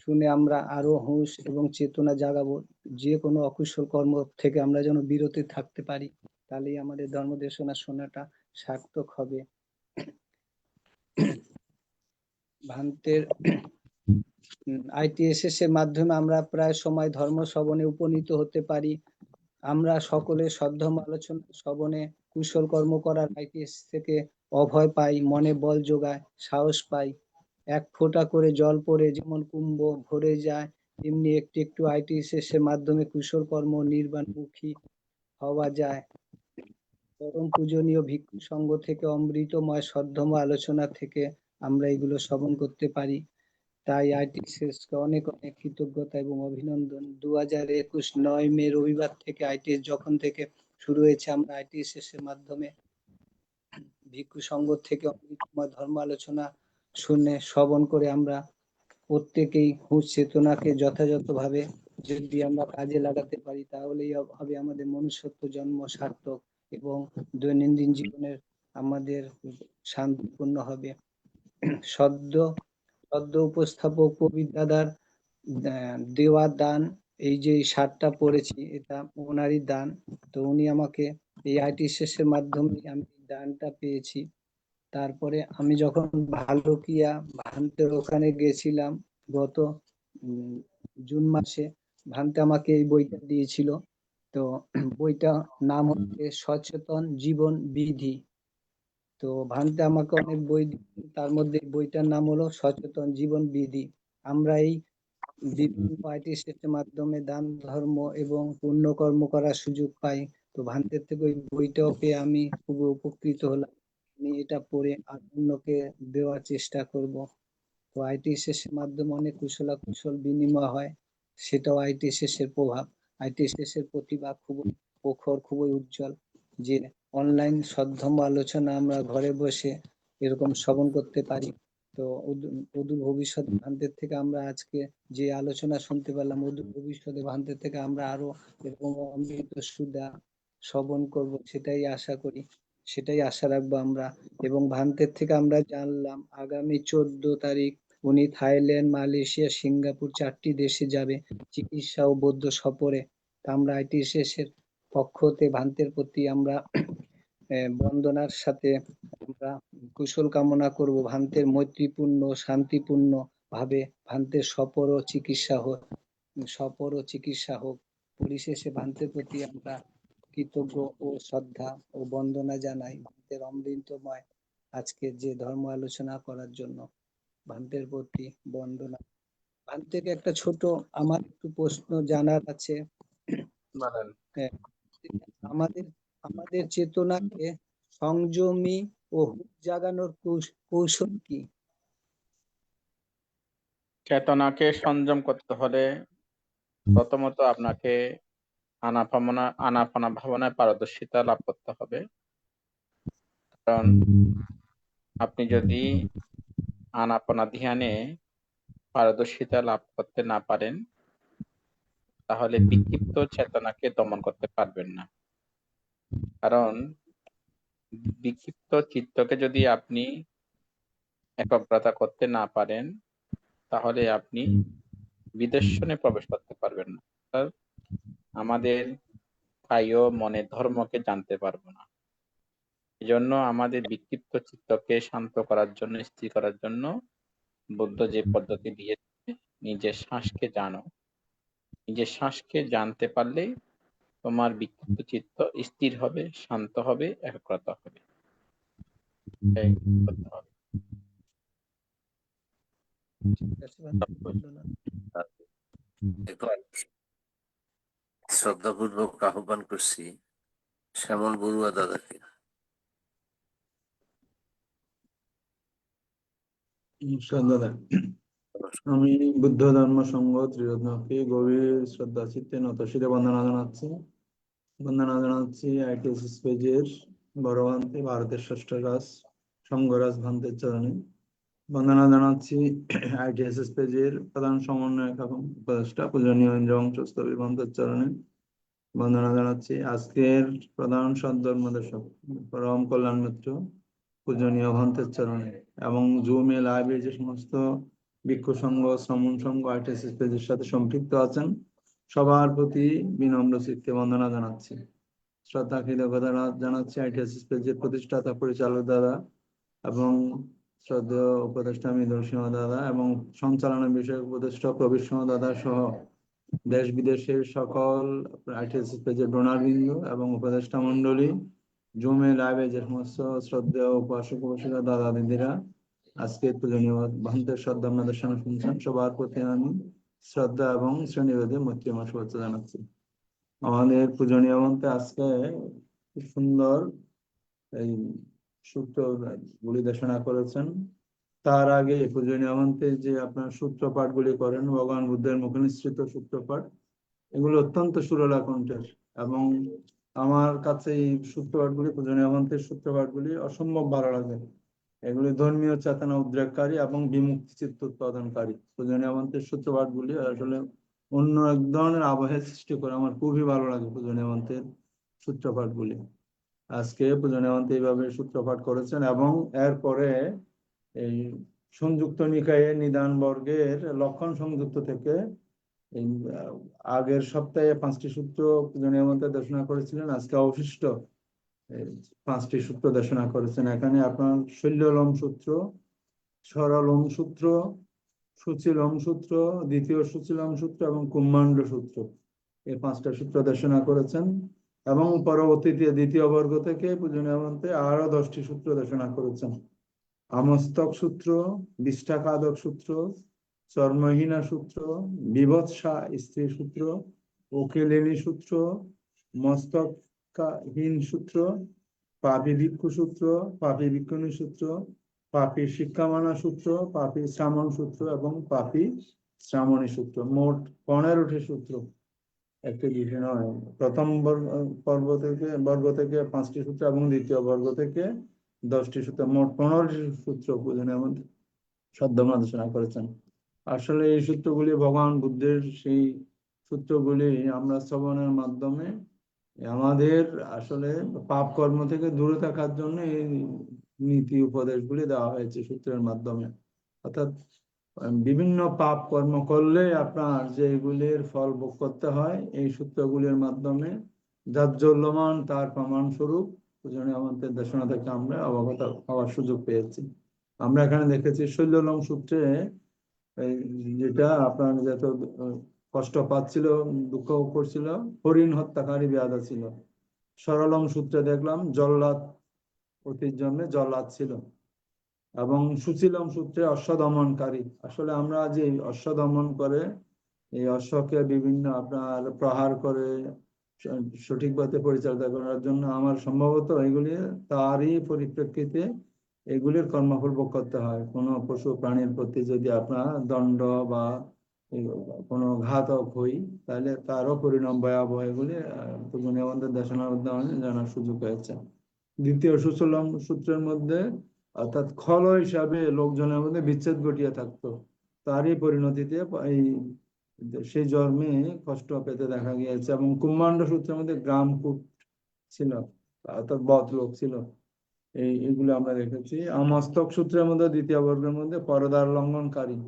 শুনে আমরা আরো হুঁশ এবং চেতনা জাগাবো, যে কোনো অকুশল কর্ম থেকে আমরা যেন বিরত থাকতে পারি, তাহলেই আমাদের ধর্ম দেশনা শোনাটা সার্থক হবে। ভান্তের ITSS এর মাধ্যমে আমরা প্রায় সময় ধর্ম শ্রবণে উপনীত হতে পারি। আমরা সকলে সদ্ধর্ম আলোচনা শ্রবণে কুশল কর্ম করার ITSS থেকে অভয় পাই, মনে বল যোগায়, সাহস পাই। এক ফোঁটা করে জল পড়ে যেমন কুম্ভ ভরে যায়, তেমনি একটু একটু ITSS এর মাধ্যমে কুশল কর্ম নির্বাণমুখী হওয়া যায়। পরম পূজনীয় ভিক্ষু সংঘ থেকে অমৃতময় সদ্ধর্ম আলোচনা থেকে আমরা এগুলো শ্রবণ করতে পারি। তাই ITSS কে অনেক অনেক কৃতজ্ঞতা এবং অভিনন্দন। 2021 9 মে রবিবার থেকে ITS যখন থেকে শুরু হয়েছে, আমরা ITSS এর মাধ্যমে ভিক্ষু সংঘ থেকে অমৃতময় ধর্ম আলোচনা শুনে শ্রবণ করে আমরা প্রত্যেকেই হুঁশ চেতনাকে যথাযথভাবে যদি আমরা কাজে লাগাতে পারি, তাহলেই হবে আমাদের মনুষ্যত্ব জন্ম সার্থক এবং দৈনন্দিন জীবনের আমাদের শান্তিপূর্ণ হবে। সদ্য উপস্থাপক প্রবীর দাদার দেওয়া দান, এই যে শার্টটা পরেছি, এটা ওনারই দান। তো উনি আমাকে এই ITSS এর মাধ্যমে আমি দানটা পেয়েছি। তারপরে আমি যখন ভালুকিয়া ভান্তের ওখানে গেছিলাম গত জুন মাসে, ভান্তে আমাকে এই বইটা দিয়েছিল। তো বইটা নাম হচ্ছে সচেতন জীবন বিধি। তো ভান্তে আমাকে অনেক বই দিয়েছেন, তার মধ্যে বইটার নাম হলো সচেতন জীবন বিধি। আমরা এই বিভিন্ন ITSS এর মাধ্যমে দান ধর্ম এবং পুণ্য কর্ম করার সুযোগ পাই। তো ভান্তের থেকে ওই বইটাও পেয়ে আমি খুব উপকৃত হলাম। আমি এটা পড়ে আর অন্যকে দেওয়ার চেষ্টা করব। তো ITSS এর মাধ্যমে অনেক কুশল বিনিময় হয়, সেটাও ITSS এর প্রভাব। ITSS এর প্রতিভা খুবই প্রখর, খুবই উজ্জ্বল, যে অনলাইন সদ্ধর্ম আলোচনা আমরা ঘরে বসে এরকম শ্রবণ করতে পারি। তো অদূর ভবিষ্যতে ভান্তের থেকে আমরা আজকে যে আলোচনা শুনতে পারলাম, অদূর ভবিষ্যতে ভান্তের থেকে আমরা আরো এরকম অমৃত সুধা শ্রবণ করব, সেটাই আশা করি, সেটাই আশা রাখবো আমরা। এবং ভান্তের থেকে আমরা জানলাম আগামী 14 তারিখ উনি থাইল্যান্ড, মালয়েশিয়া, সিঙ্গাপুর 4টি দেশে যাবে চিকিৎসা ও বৌদ্ধ সফরে। তা আমরা ITSS এর পক্ষ হতে ভান্তের প্রতি আমরা বন্দনার সাথে আমরা কুশল কামনা করব। ভান্তের মৈত্রীপূর্ণ শান্তিপূর্ণ ভাবে ভান্তের সফর ও চিকিৎসা হোক। পরিশেষে ভান্তের প্রতি আমরা কৃতজ্ঞ ও শ্রদ্ধা ও বন্দনা জানাই, ভান্তের অমৃতময় আজকে যে ধর্ম আলোচনা করার জন্য ভান্তের প্রতি বন্দনা। ভান্তেকে একটা ছোট আমার একটু প্রশ্ন জানার আছে। আমাদের আমাদের চেতনাকে সংযমী ও হুঁশ জাগানোর কৌশল কি? চেতনাকে সংযম করতে হলে প্রথমত আপনাকে আনাপানা ভাবনায় পারদর্শিতা লাভ করতে হবে। কারণ আপনি যদি আনাপানা ধ্যানে পারদর্শিতা লাভ করতে না পারেন, তাহলে বিক্ষিপ্ত চেতনাকে দমন করতে পারবেন না। কারণ বিক্ষিপ্ত চিত্তকে যদি আপনি একাগ্রতা করতে না পারেন, তাহলে আপনি বিদর্শনে প্রবেশ করতে পারবেন না। আমাদের কায় মনে ধর্মকে জানতে পারবো না। এজন্য আমাদের বিক্ষিপ্ত চিত্তকে শান্ত করার জন্য, স্থির করার জন্য বুদ্ধ যে পদ্ধতি দিয়েছে, নিজের শ্বাসকে জানো। নিজের শ্বাসকে জানতে পারলে তোমার বিক্ষিপ্ত চিত্ত স্থির হবে, শান্ত হবে, একাগ্রতা হবে। ঠিক আছে, বন্দনা। এখন শ্রদ্ধাপূর্বক আহ্বান করছি শ্যামল বড়ুয়া দাদাকে। দাদা, আমি বুদ্ধ ধর্ম সংঘ ত্রিরত্নকে গভীর শ্রদ্ধা চিত্তে নতশিরে বন্দনা জানাচ্ছি। বন্দনা জানাচ্ছি আইটিএসএস পেজের বড় ভান্তে, ভারতের ষষ্ঠ রাজ সংঘরাজ ভান্তের চরণে। বন্দনা জানাচ্ছি আইটিএসএস পেজের প্রধান সমন্বয়ক এবং উপদেষ্টা পূজনীয় ইন্দ্রবংশস্থবির ভান্তের চরণে। বন্দনা জানাচ্ছি আজকের প্রধান সদ্ধর্মদর্শক পরম কল্যাণ মিত্র পূজনীয় ভান্তের চরণে, এবং জুমে লাইভে যে সমস্ত ভিক্ষু সংঘ, শ্রমণ সংঘ, আইটিএসএস পেজের সাথে সম্পৃক্ত আছেন সবার প্রতি বিনম্র চিত্তে বন্দনা জানাচ্ছি। শ্রদ্ধা কৃতজ্ঞতা জানাচ্ছি আইটিএসএস পেজের প্রতিষ্ঠাতা পরিচালক দাদা এবং শ্রদ্ধেয় উপদেষ্টা মৃদুল সিংহ দাদা এবং সঞ্চালনা বিষয়ক উপদেষ্টা প্রবীর সিংহ দাদা সহ দেশ বিদেশের সকল আইটিএসএস পেজের ডোনারবৃন্দ এবং উপদেষ্টা মন্ডলী, জুমে লাইভে যে সমস্ত শ্রদ্ধেয় উপাসক উপাসিকা দাদা দিদিরা আজকে পূজনীয় ভান্তের শ্রদ্ধা আপনাদের সামনে শুনছেন, সবার প্রতি আমি শ্রদ্ধা এবং শ্রেণীভেদে মৈত্রীময় শুভেচ্ছা জানাচ্ছি। আমাদের পূজনীয় ভান্তে আজকে খুব সুন্দর এই সূত্র গুলি দেশনা করেছেন। তার আগে পূজনীয় ভান্তে যে আপনার সূত্রপাঠ গুলি করেন ভগবান বুদ্ধের মুখে নিঃসৃত সূত্রপাঠ, এগুলো অত্যন্ত সুরেলা কণ্ঠের, এবং আমার কাছে এই সূত্রপাঠ গুলি, পূজনীয় ভান্তের সূত্রপাঠ গুলি অসম্ভব ভালো লাগে। এগুলি ধর্মীয় চেতনা উদ্রেককারী এবং বিমুক্তি চিত্ত উৎপাদনকারী। পূজনীয় ভান্তের সূত্রপাঠ গুলি আসলে অন্য এক ধরনের আবহের সৃষ্টি করে, আমার খুবই ভালো লাগে পূজনীয় ভান্তের সূত্রপাঠ গুলি। আজকে পূজনীয় ভান্তে এইভাবে সূত্রপাঠ করেছেন, এবং এরপরে এই সংযুক্ত নিকায়ে নিদান বর্গের লক্ষণ সংযুক্ত থেকে এই আগের সপ্তাহে 5টি সূত্র পূজনীয় ভান্তে দেশনা করেছিলেন। আজকে অবশিষ্ট 5টি সূত্র দেশনা করেছেন। এখানে আপনার শৈল্যলম সূত্র, সরলম সূত্র, সুচিলম সূত্র, দ্বিতীয় সুচিলম সূত্র এবং কুম্মাণ্ড সূত্র, এই 5টা সূত্র দেশনা করেছেন। এবং পরবর্তীতে দ্বিতীয় বর্গ থেকে পূজনীয় ভান্তে আরো 10টি সূত্র দেশনা করেছেন। আমস্তক সূত্র, বিষ্ঠাকাদক সূত্র, চর্মহীনা সূত্র, বিভৎসা স্ত্রী সূত্র, উকিলিনী সূত্র, মস্তকহীন সূত্র, পাপী ভিক্ষু সূত্র, পাপী ভিক্ষুণী সূত্র, পাপী শিক্ষামানা সূত্র, পাপী শ্রামণ সূত্র এবং পাপী শ্রামণী সূত্র। মোট 15টি সূত্র, একটি বিষয় নয়। প্রথম বর্গ থেকে 5টি সূত্র এবং দ্বিতীয় বর্গ থেকে 10টি সূত্র, মোট 15টি সূত্র পূজনীয় ভান্তে শ্রদ্ধা দেশনা করেছেন। আসলে এই সূত্রগুলি ভগবান বুদ্ধের সেই সূত্রগুলি আমরা শ্রবণের মাধ্যমে আমাদের আসলে পাপ কর্ম থেকে দূরে থাকার জন্য এই নীতি উপদেশগুলি দেওয়া হয়েছে সূত্রের মাধ্যমে। অর্থাৎ বিভিন্ন পাপ কর্ম করলে আপনার যেগুলির ফল ভোগ করতে হয়, এই সূত্রগুলির মাধ্যমে যাজ্জল্যমান তার প্রমাণ স্বরূপ পূজনীয় ভান্তের দেশনা থেকে আমরা অবগত হওয়ার সুযোগ পেয়েছি। আমরা এখানে দেখেছি শৈল্যলম সূত্রে যেটা আপনার যত কষ্ট পাচ্ছিল, দুঃখ করছিল, হরিণ হত্যাকারী বেয়াদা ছিল। সরলম সূত্রে দেখলাম জল্লাদ, অতীত জন্মে জল্লাদ ছিল। এবং সুচিলম সূত্রে অশ্ব দমনকারী। আসলে আমরা যে অশ্ব দমন করে এই অশ্বকে বিভিন্ন আপনার প্রহার করে সঠিক পথে পরিচালনা করার জন্য আমার সম্ভবত এগুলি তারই পরিপ্রেক্ষিতে এগুলির কর্মফল ভোগ করতে হয়। কোনো পশু প্রাণীর প্রতি যদি আপনার দণ্ড বা কোনো ঘাতক হই, তাহলে তারও পরিণাম ভয়াবহ, এগুলি পূজনীয় ভান্তের দেশনার মাধ্যমে জানার সুযোগ হয়েছে। দ্বিতীয় সুচলম সূত্রের মধ্যে অর্থাৎ খল হিসাবে লোকজনের মধ্যে বিচ্ছেদ ঘটিয়ে থাকতো, তারই পরিণতিতে এই সেই জন্মে কষ্ট পেতে দেখা গিয়েছে। এবং কুম্মাণ্ড সূত্রের মধ্যে গ্রামকূট ছিল, অর্থাৎ বদ লোক ছিল, এইগুলো আমরা দেখেছি। আমস্তক সূত্রের মধ্যে দ্বিতীয় বর্গের মধ্যে পরদার লঙ্ঘনকারী।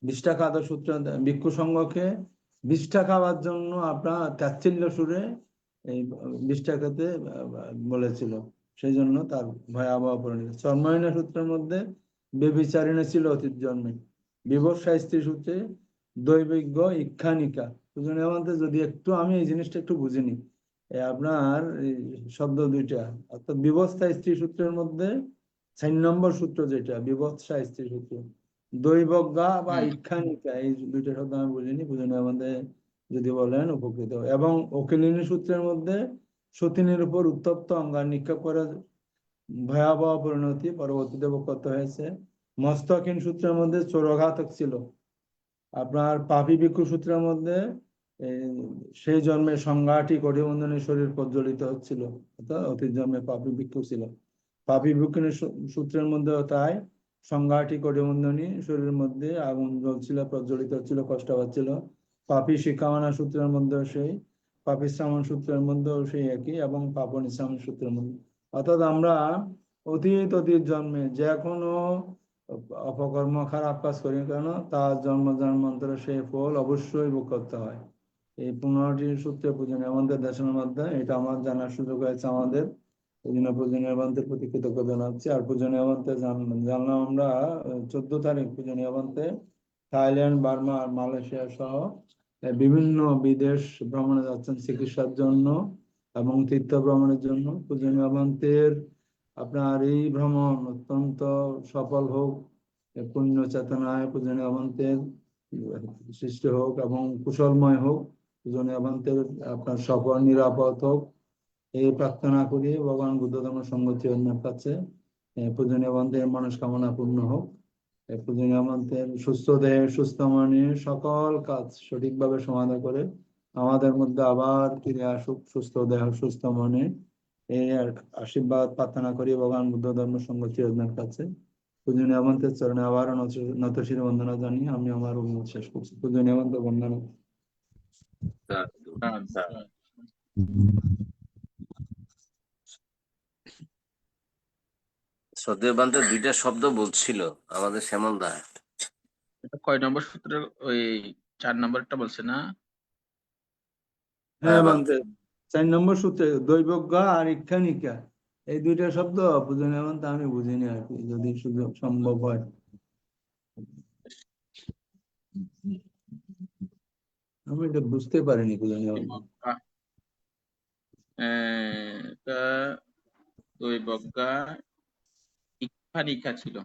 বিষ্ঠাকাদ সূত্র ভিক্ষু সংঘকে বিষ্ঠা খাওয়ার জন্য আপনার তাচ্ছিল্য সুরে এই বিষ্ঠা খেতে বলেছিল, সেই জন্য তার ভয়াবহ পরিণতি। চর্মহীনা সূত্রের মধ্যে বেবিচারিণী ছিল অতীত জন্মে। বিভৎসা স্ত্রী সূত্রে দৈবিজ্ঞ ইক্ষানিকা। পূজনীয় ভান্তে যদি একটু আমি এই জিনিসটা একটু বুঝিনি, আপনার শব্দ দুইটা, অর্থাৎ বিভৎসা স্ত্রী সূত্রের মধ্যে 4 নম্বর সূত্র যেটা বিভৎসা স্ত্রী সূত্র, দৈবজ্ঞা বা হুম। ইক্ষানিকা, এই দুইটা শব্দ আমি বুঝিনি, বুঝে নেওয়ার মধ্যে যদি বলেন উপকৃত হব। এবং অখিলিনী সূত্রের মধ্যে সতীনের উপর উত্তপ্ত অঙ্গার নিক্ষেপ করে ভয়াবহ পরিণতি পরবর্তীতে করত হয়েছে। মস্তকহীন সূত্রের মধ্যে চোরঘাতক ছিল। আপনার পাপী ভিক্ষু সূত্রের মধ্যে সেই জন্মে সংজ্ঞাটি কটিবন্ধনের শরীর প্রজ্বলিত হচ্ছিল, অর্থাৎ অতীত জন্মে পাপী ভিক্ষু ছিল। পাপী ভিক্ষুণীর সূত্রের মধ্যে তাই সংজ্ঞাটি কটিবন্ধনী শরীরের মধ্যে আগুন জ্বলছিল, প্রজ্বলিত হচ্ছিল, কষ্ট পাচ্ছিল। পাপী শিক্ষামানা সূত্রের মধ্যে সেই, পাপী শ্রামণ সূত্রের মধ্যেও সেই একই, এবং পাপন শ্রামণ সূত্রের মধ্যে। অর্থাৎ আমরা অতীত জন্মে যে কোনো অপকর্ম খারাপ কাজ করি কেন, তার জন্ম জন্মান্তরে সেই ফল অবশ্যই ভোগ করতে হয়। এই 15টি সূত্রে পূজনীয় আমাদের দেশের মধ্যে, এটা আমার জানার সুযোগ হয়েছে আমাদের, এই জন্য পূজনীয় বান্তের প্রতি কৃতজ্ঞতা জানাচ্ছি। আর পূজনীয় বান্তে জানলাম আমরা 14 তারিখ পূজনীয় বান্তে থাইল্যান্ড, বার্মা আর মালয়েশিয়া সহ বিভিন্ন বিদেশ ভ্রমণে যাচ্ছেন চিকিৎসার জন্য এবং তীর্থ ভ্রমণের জন্য। পূজনীয় বান্তের আপনার এই ভ্রমণ অত্যন্ত সফল হোক, পুণ্য চেতনায় পূজনীয় বান্তের সৃষ্টি হোক এবং কুশলময় হোক। পূজনীয় বান্তের আপনার সফল নিরাপদ হোক, এই প্রার্থনা করি ভগবান বুদ্ধধর্ম সংগতি অন্যের কাছে। পূজনীয় বান্তের মনস্কামনা পূর্ণ হোক। পূজনীয় বান্তের সুস্থ দেহে সুস্থ মনে সকল কাজ সঠিকভাবে সমাধান করে আমাদের মধ্যে আবার ফিরে আসুক সুস্থ দেহ সুস্থ মনে। এই আশীর্বাদ প্রার্থনা করি ভগবান বুদ্ধ ধর্ম সংগতি অন্যের কাছে। পূজনীয় বান্তের চরণে আবার নতশির বন্দনা জানিয়ে আমি আমার অভিমত শেষ করছি। পূজনীয় বান্ত বন্দনা। সাধু, সাধু। শ্রদ্ধেয় বান্তে 2টা শব্দ বলছিল আমাদের শ্যামল দা। এটা কয় নম্বর সূত্রের ওই 4 নম্বরটা বলছে না? হ্যাঁ বান্তে 4 নম্বর সূত্রে দৈবজ্ঞা আর ইক্ষানিকা, এই 2টা শব্দ পূজনীয় বান্ত আমি বুঝিনি আর কি, যদি সুযোগ সম্ভব হয়। আমি এটা বুঝতে পারিনি পূজনীয় বান্ত। এটা দৈবজ্ঞা ইক্ষানিকা ছিল।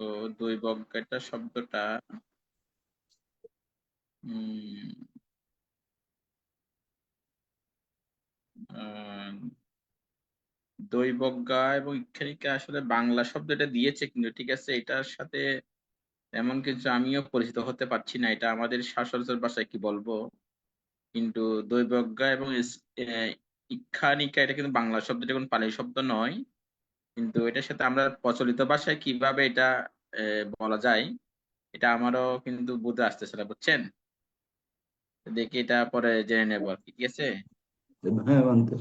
তো দৈবজ্ঞাটা শব্দটা দৈবজ্ঞা এবং ইক্ষানিকা আসলে বাংলা শব্দ এটা দিয়েছে, কিন্তু ঠিক আছে এটার সাথে এমন কিছু আমিও পরিচিত হতে পারছি না, এটা আমাদের সচরাচর ভাষায় কি বলবো। কিন্তু দৈবজ্ঞা এবং ইক্ষানিকা এটা কিন্তু বাংলা শব্দ, এটা কোনো পালি শব্দ নয়। কিন্তু এটার সাথে আমরা প্রচলিত ভাষায় কিভাবে এটা বলা যায়, এটা আমারও কিন্তু বুঝে আসতেছে না, বুঝছেন। দেখি এটা পরে জেনে নেবো আর কি, ঠিক আছে। হ্যাঁ বান্তে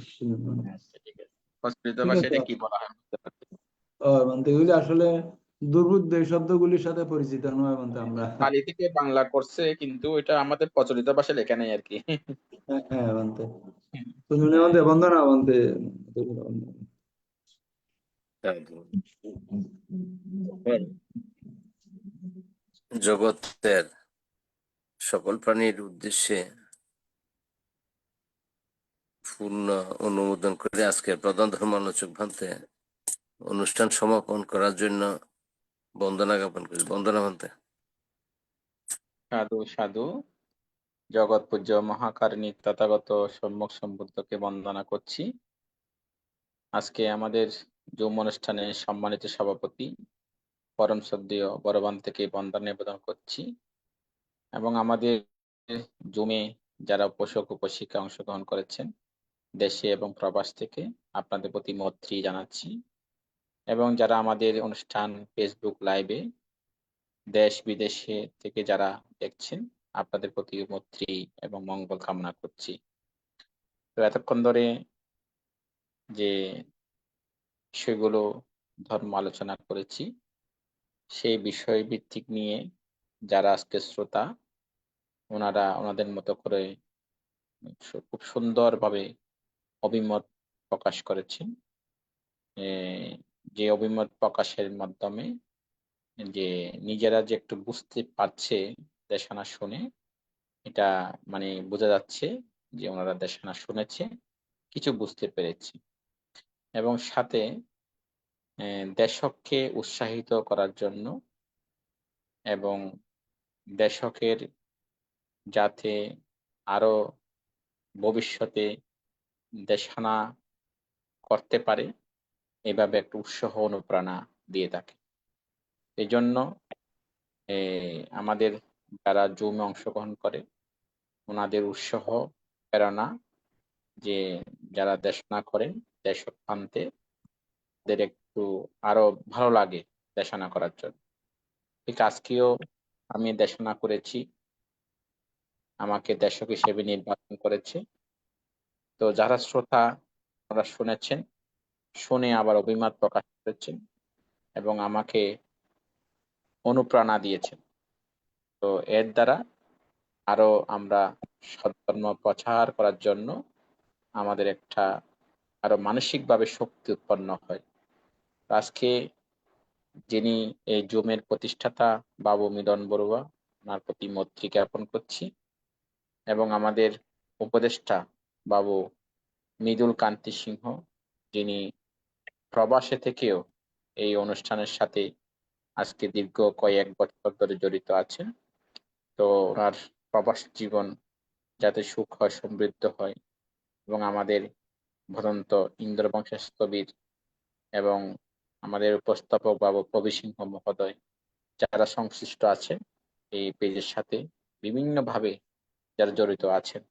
আচ্ছা, ঠিক আছে। প্রচলিত ঠিক ভাষায় আছে। এটা কি বলা হয় বুঝতে পারছি। বান্তে এগুলি আসলে দুর্বুদ্ধ এই শব্দগুলির সাথে পরিচিত নয় বান্তে আমরা। পালি থেকে বাংলা করছে, কিন্তু এটা আমাদের প্রচলিত ভাষায় লেখা নেই আর কি। হ্যাঁ বান্তে পূজনীয় বান্তে বন্দনা বান্তে। সাধু। জগতের সকল প্রাণীর উদ্দেশ্যে পূর্ণ অনুমোদন করে আজকে প্রধান ধর্মালোচক ভান্তে অনুষ্ঠান সমাপন করার জন্য বন্দনা জ্ঞাপন করি। বন্দনা ভান্তে। সাধু সাধু। জগৎ পূজ্য মহাকারণী তথাগত সম্মুখ সম্বুদ্ধকে বন্দনা করছি। আজকে আমাদের জুম অনুষ্ঠানে সম্মানিত সভাপতি পরম শ্রদ্ধেয় বড়বান থেকে বন্দনা নিবেদন করছি, এবং আমাদের জুমে যারা উপসক উপশিক্ষা অংশগ্রহণ করেছেন দেশে এবং প্রবাস থেকে আপনাদের প্রতি মৈত্রী জানাচ্ছি, এবং যারা আমাদের অনুষ্ঠান ফেসবুক লাইভে দেশ বিদেশে থেকে যারা দেখছেন আপনাদের প্রতি মৈত্রী এবং মঙ্গল কামনা করছি। তো এতক্ষণ ধরে যে বিষয়গুলো ধর্ম আলোচনা করেছি, সেই বিষয় ভিত্তিক নিয়ে যারা আজকে শ্রোতা ওনারা ওনাদের মতো করে খুব সুন্দরভাবে অভিমত প্রকাশ করেছেন। যে অভিমত প্রকাশের মাধ্যমে যে নিজেরা যে একটু বুঝতে পারছে দেশানা শুনে, এটা মানে বোঝা যাচ্ছে যে ওনারা দেশানা শুনেছে, কিছু বুঝতে পেরেছে, এবং সাথে দেশকে উৎসাহিত করার জন্য এবং দেশকের যাতে আরো ভবিষ্যতে দেশানা করতে পারে এভাবে একটা উৎসাহ অনুপ্রেরণা দিয়ে থাকে। এই জন্য আমাদের যারা জুমে অংশগ্রহণ করে ওনাদের উৎসাহ প্রেরণা যে যারা দেশনা করেন দেশক প্রান্তে ওদের একটু আরো ভালো লাগে দেশনা করার জন্য। ঠিক আজকেও আমি দেশনা করেছি, আমাকে দেশক হিসেবে নির্বাচন করেছে। তো যারা শ্রোতা ওরা শুনেছেন, শুনে আবার অভিমত প্রকাশ করেছেন এবং আমাকে অনুপ্রেরণা দিয়েছেন। তো এর দ্বারা আরো আমরা সৎকর্ম প্রচার করার জন্য আমাদের একটা আরো মানসিকভাবে শক্তি উৎপন্ন হয়। আজকে যিনি এই জুমের প্রতিষ্ঠাতা বাবু মিলন বড়ুয়া, ওনার প্রতি মৈত্রী জ্ঞাপন করছি এবং আমাদের উপদেষ্টা বাবু মৃদুল কান্তি সিংহ, যিনি প্রবাসে থেকেও এই অনুষ্ঠানের সাথে আজকে দীর্ঘ কয়েক বছর ধরে জড়িত আছেন। তো ওনার প্রবাস জীবন যাতে সুখ হয়, সমৃদ্ধ হয় এবং আমাদের ভদন্ত ইন্দ্র বংশস্থবীর এবং আমাদের উপস্থাপক বাবু কবি সিংহ মহোদয় যারা সংশ্লিষ্ট আছেন এই পেজের সাথে বিভিন্নভাবে যারা জড়িত আছেন,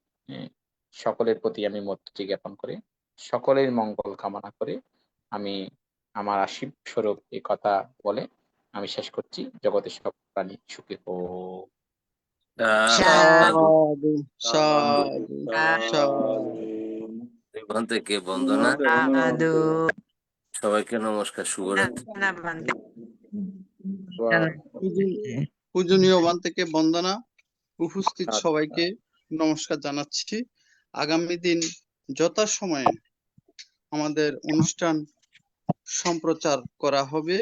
সকলের প্রতি আমি মৈত্রী জ্ঞাপন করে সকলের মঙ্গল কামনা করে আমি আমার আশীব স্বরূপ এই কথা বলে আমি শেষ করছি। জগতের সব প্রাণী সুখী হোক। সাধু সাধু সাধু। এখান থেকে বন্দনা, সাধু সবাইকে নমস্কার, শুভরাত্রি। না বান্তে পূজনীয় বান থেকে বন্দনা, উপস্থিত সবাইকে নমস্কার জানাচ্ছি। আগামী দিন যথাসময়ে আমাদের অনুষ্ঠান সম্প্রচার করা হবে।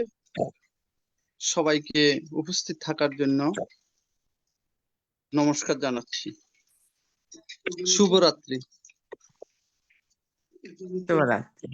সবাইকে উপস্থিত থাকার জন্য নমস্কার জানাচ্ছি। শুভরাত্রি। শুভরাত্রি।